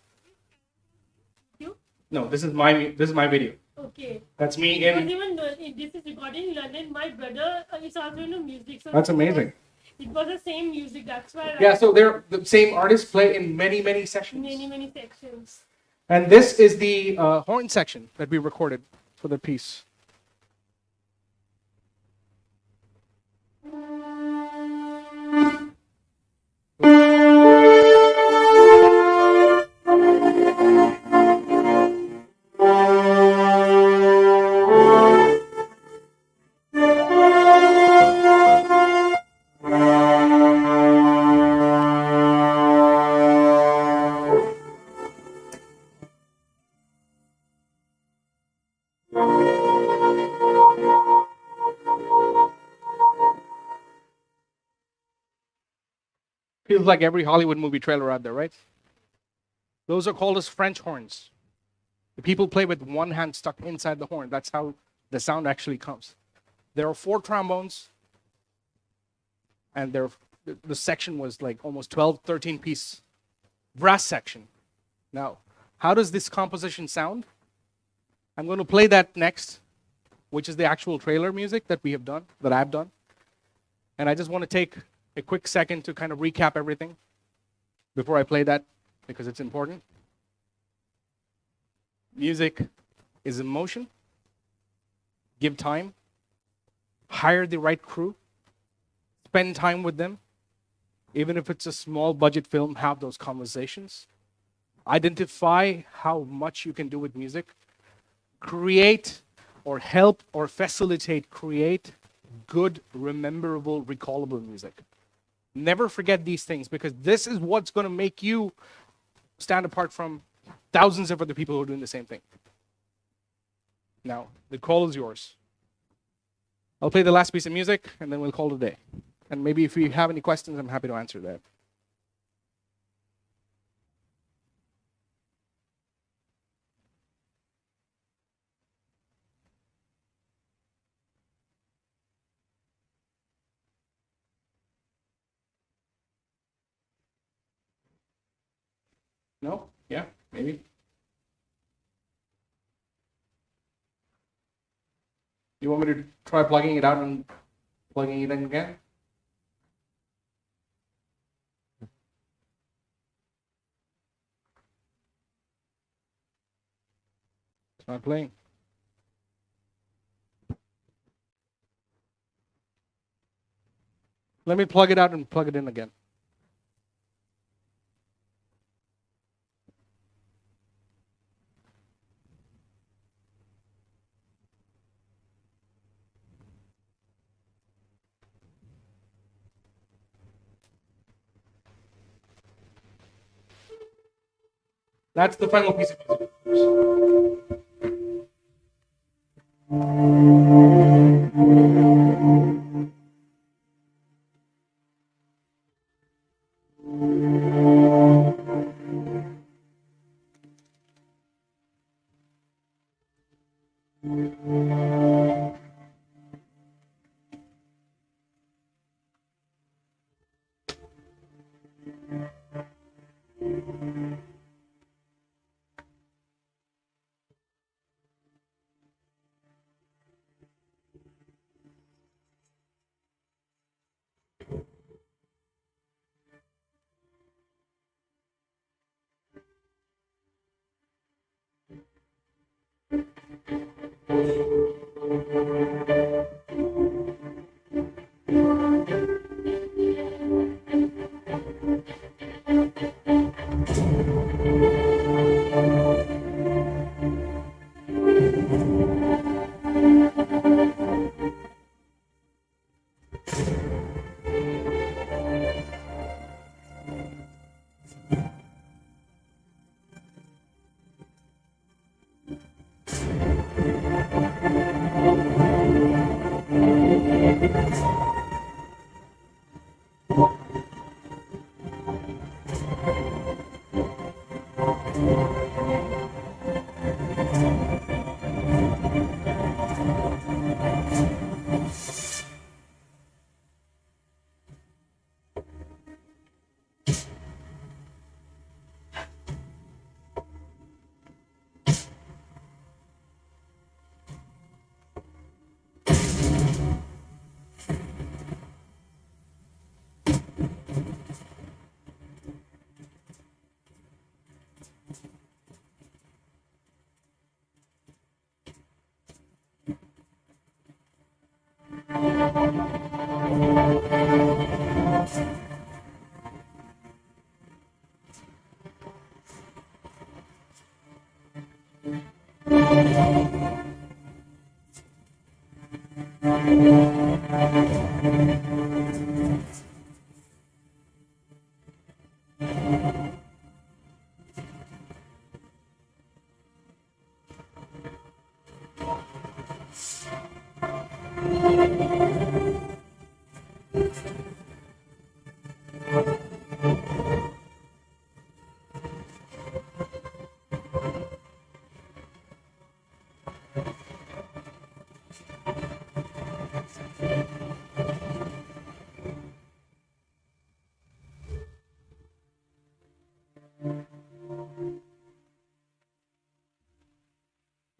You? No, this is my video. Okay. That's me Because in. even if this is recorded in London, my brother is also into music. So That's amazing. It was the same music. That's why Yeah, so they're the same artists play in many, many sessions. many sections. And this is the horn section that we recorded for the piece. Feels like every Hollywood movie trailer out there, right? Those are called as French horns. The people play with one hand stuck inside the horn. That's how the sound actually comes. There are 4 trombones, and the section was like almost 12, 13 piece brass section. Now, how does this composition sound? I'm going to play that next, which is the actual trailer music that we have done, that I've done. And I just want to take a quick second to kind of recap everything before I play that, because it's important. Music is emotion. Give time. Hire the right crew. Spend time with them. Even if it's a small budget film, have those conversations. Identify how much you can do with music. Create or help or facilitate, create good, rememberable, recallable music. Never forget these things, because this is what's going to make you stand apart from thousands of other people who are doing the same thing. Now, the call is yours. I'll play the last piece of music, and then we'll call it a day. And maybe if you have any questions, I'm happy to answer that. No? Yeah? Maybe? You want me to try plugging it out and plugging it in again? It's not playing. Let me plug it out and plug it in again. That's the final piece of music.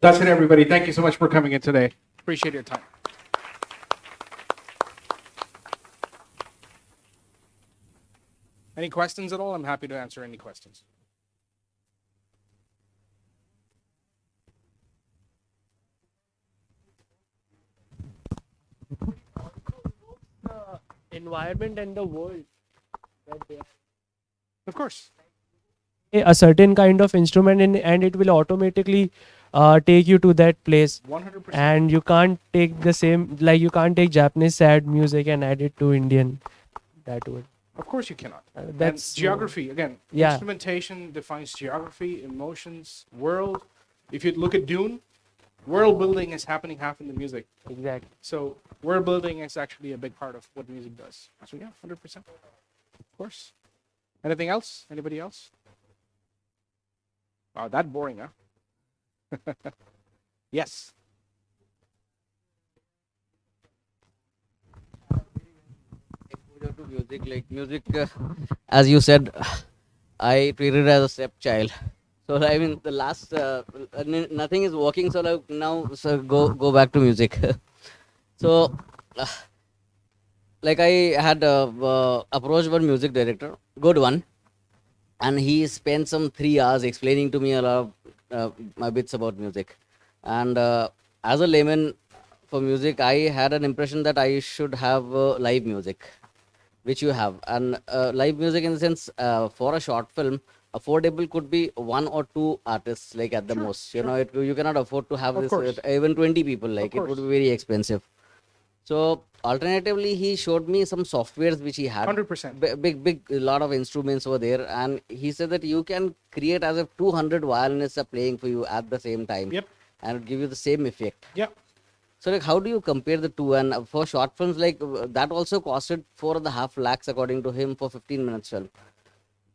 That's it, everybody. Thank you so much for coming in today. Appreciate your time. Any questions at all? I'm happy to answer any questions. Environment and the world that they are. Of course. A certain kind of instrument and it will automatically take you to that place, 100%. and you can't take the same, like you can't take Japanese sad music and add it to Indian. That would Of course you cannot. that's And geography, again, Yeah. instrumentation defines geography, emotions, world. If you look at Dune, world building is happening half in the music. exactly. So world building is actually a big part of what music does. So yeah, 100%. Of course. Anything else? Anybody else? Wow, that boring, huh? Yes. Exposure to music, like music, as you said, I treated it as a stepchild. So I mean, the last nothing is working. So like now, so go back to music. So, like I had approached one music director, good one, and he spent some 3 hours explaining to me a lot of my bits about music. And as a layman for music, I had an impression that I should have live music, which you have. And live music, in the sense, for a short film, affordable could be one or two artists, like at the Sure, most. sure. You cannot afford to have Of this course. even 20 people. Like it course. would be very expensive. So alternatively, he showed me some softwares which he had. 100%. Big lot of instruments over there, and he said that you can create as if 200 violinists are playing for you at the same time. Yep. And give you the same effect. Yep. So like, how do you compare the two? And for short films, like that also costed 4.5 lakhs according to him for 15 minutes film.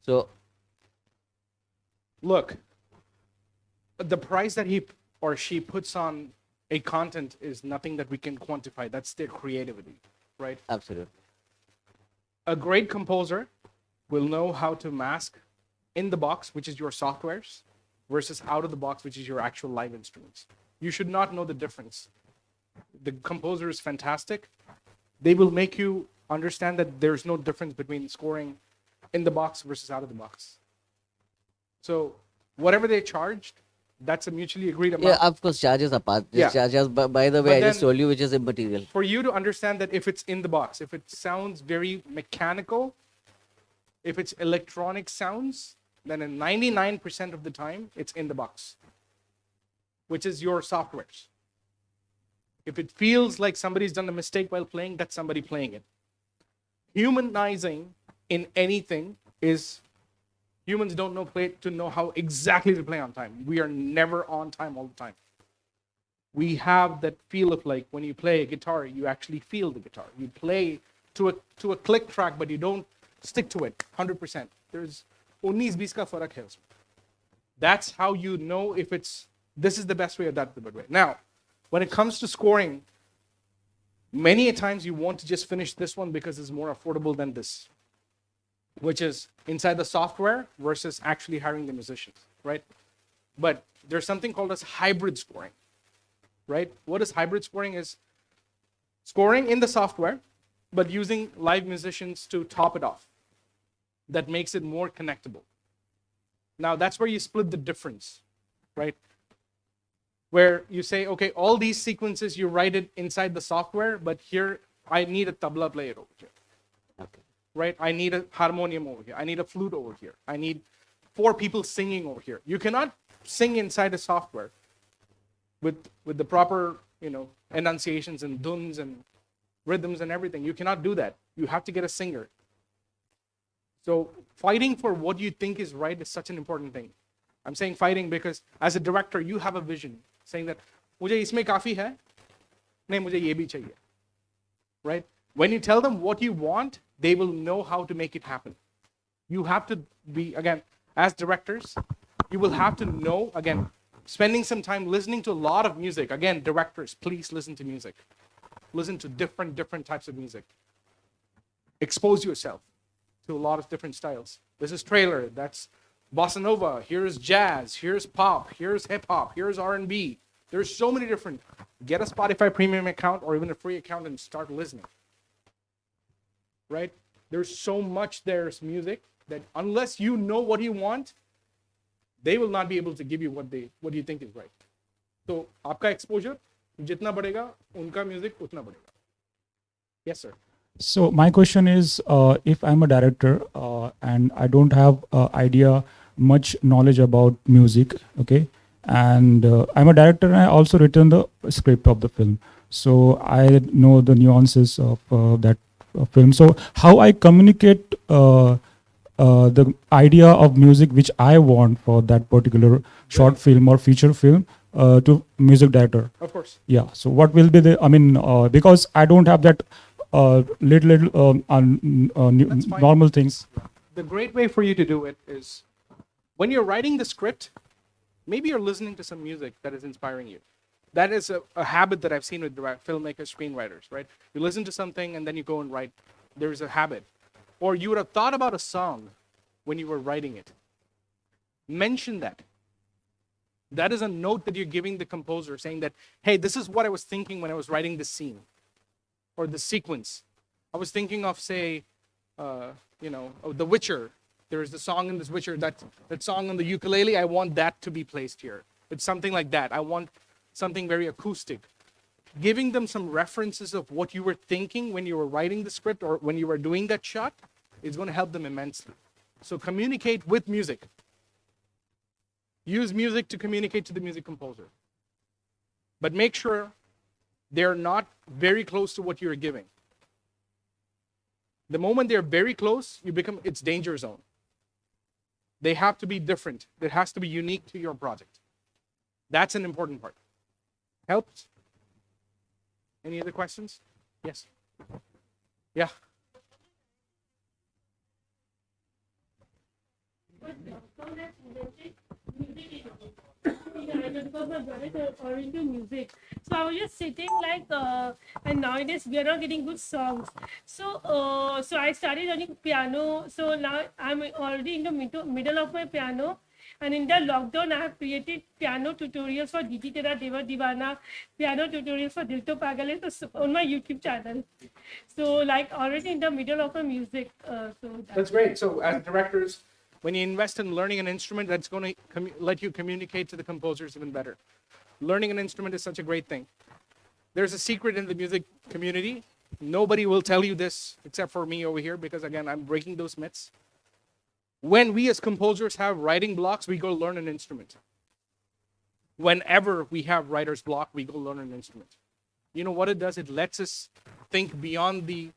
So Look, the price that he or she puts on a content is nothing that we can quantify. That's their creativity, right? absolutely. A great composer will know how to mask in the box, which is your softwares, versus out of the box, which is your actual live instruments. You should not know the difference. The composer is fantastic. They will make you understand that there's no difference between scoring in the box versus out of the box. So whatever they charged, that's a mutually agreed amount. Yeah, of course, charges apart. Yeah. Charges. By the way, But I just then- told you which is immaterial. For you to understand that if it's in the box, if it sounds very mechanical, if it's electronic sounds, then in 99% of the time, it's in the box, which is your softwares. If it feels like somebody's done a mistake while playing, that's somebody playing it. Humanizing in anything is humans don't know how exactly to play on time. We are never on time all the time. We have that feel of like when you play a guitar, you actually feel the guitar. You play to a click track, but you don't stick to it 100%. There's 19-20 ka farak hai usme. That's how you know if this is the best way or that's the best way. Now, when it comes to scoring, many a times you want to just finish this one because it's more affordable than this, which is inside the software versus actually hiring the musicians, right? But there's something called as hybrid scoring, right? What is hybrid scoring? Is scoring in the software, but using live musicians to top it off. That makes it more connectable. Now, that's where you split the difference, right? Where you say, okay, all these sequences, you write it inside the software, but here I need a tabla player over here. Okay. Right? I need a harmonium over here. I need a flute over here. I need 4 people singing over here. You cannot sing inside a software with the proper, enunciations and dhuns and rhythms and everything. You cannot do that. You have to get a singer. So fighting for what you think is right is such an important thing. I'm saying fighting because as a director, you have a vision saying that मुझे इसमें काफी है, नहीं मुझे ये भी चाहिए, right? When you tell them what you want, they will know how to make it happen. You have to be, again, as directors, you will have to know, again, spending some time listening to a lot of music. Again, directors, please listen to music. Listen to different types of music. Expose yourself to a lot of different styles. This is trailer, that's bossa nova, here's jazz, here's pop, here's hip hop, here's R&B. There's so many different. Get a Spotify premium account or even a free account and start listening. Right? There's so much there's music that unless you know what you want, they will not be able to give you what you think is right. So आपका exposure जितना बढ़ेगा, उनका music उतना बढ़ेगा. Yes, sir. So my question is, if I'm a director and I don't have much knowledge about music, okay, and I'm a director and I also written the script of the film, so I know the nuances of that film. So how I communicate the idea of music which I want for that particular short film or feature film to music director? Of course. Yeah. So what will be the? Because I don't have that. Normal things. The great way for you to do it is when you're writing the script, maybe you're listening to some music that is inspiring you. That is a habit that I've seen with filmmakers, screenwriters, right? You listen to something and then you go and write. There's a habit. Or you would have thought about a song when you were writing it. Mention that. That is a note that you're giving the composer saying that, hey, this is what I was thinking when I was writing this scene. Or the sequence. I was thinking of, say, The Witcher. There is the song in this Witcher, that song on the ukulele, I want that to be placed here. It's something like that. I want something very acoustic. Giving them some references of what you were thinking when you were writing the script or when you were doing that shot is going to help them immensely. So communicate with music. Use music to communicate to the music composer. But make sure they're not very close to what you're giving. The moment they're very close, it's danger zone. They have to be different. It has to be unique to your project. That's an important part. Helps? Any other questions? Yes. Yeah. Because my brother are into music, so I was just sitting and nowadays we are not getting good songs. So I started learning piano. So now I'm already in the middle of my piano, and in the lockdown I have created piano tutorials for Didi Tera Deva Divana, piano tutorials for Dil To Pagal Hai, on my YouTube channel. So already in the middle of my music. That's great. So as directors, when you invest in learning an instrument, that's going to let you communicate to the composers even better. Learning an instrument is such a great thing. There's a secret in the music community. Nobody will tell you this except for me over here because, again, I'm breaking those myths. When we as composers have writing blocks, we go learn an instrument. Whenever we have writer's block, we go learn an instrument. You know what it does? It lets us think beyond the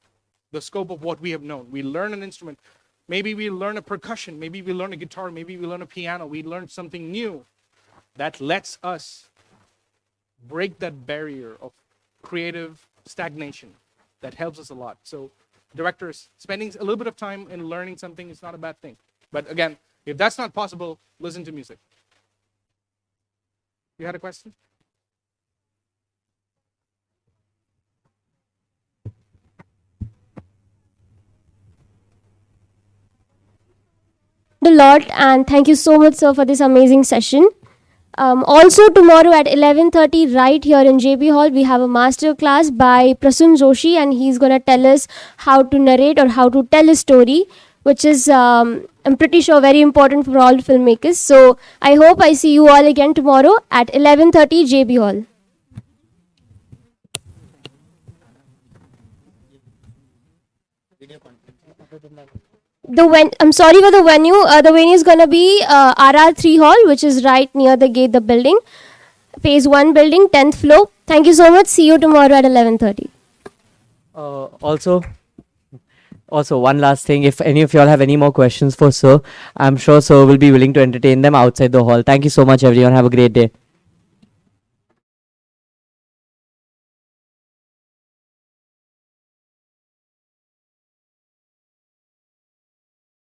scope of what we have known. We learn an instrument. Maybe we learn a percussion, maybe we learn a guitar, maybe we learn a piano, we learn something new that lets us break that barrier of creative stagnation. That helps us a lot. So directors, spending a little bit of time in learning something is not a bad thing. But again, if that's not possible, listen to music. You had a question? A lot, and thank you so much, sir, for this amazing session. Also tomorrow at 11:30 right here in JB Hall, we have a master class by Prasun Joshi, and he's going to tell us how to narrate or how to tell a story, which is, I'm pretty sure, very important for all filmmakers. So I hope I see you all again tomorrow at 11:30 JB Hall. I'm sorry for the venue. The venue is gonna be RR3 Hall, which is right near the gate, the building, Phase 1 building, 10th floor. Thank you so much. See you tomorrow at 11:30. Also, one last thing. If any of y'all have any more questions for Sir, I'm sure Sir will be willing to entertain them outside the hall. Thank you so much, everyone. Have a great day.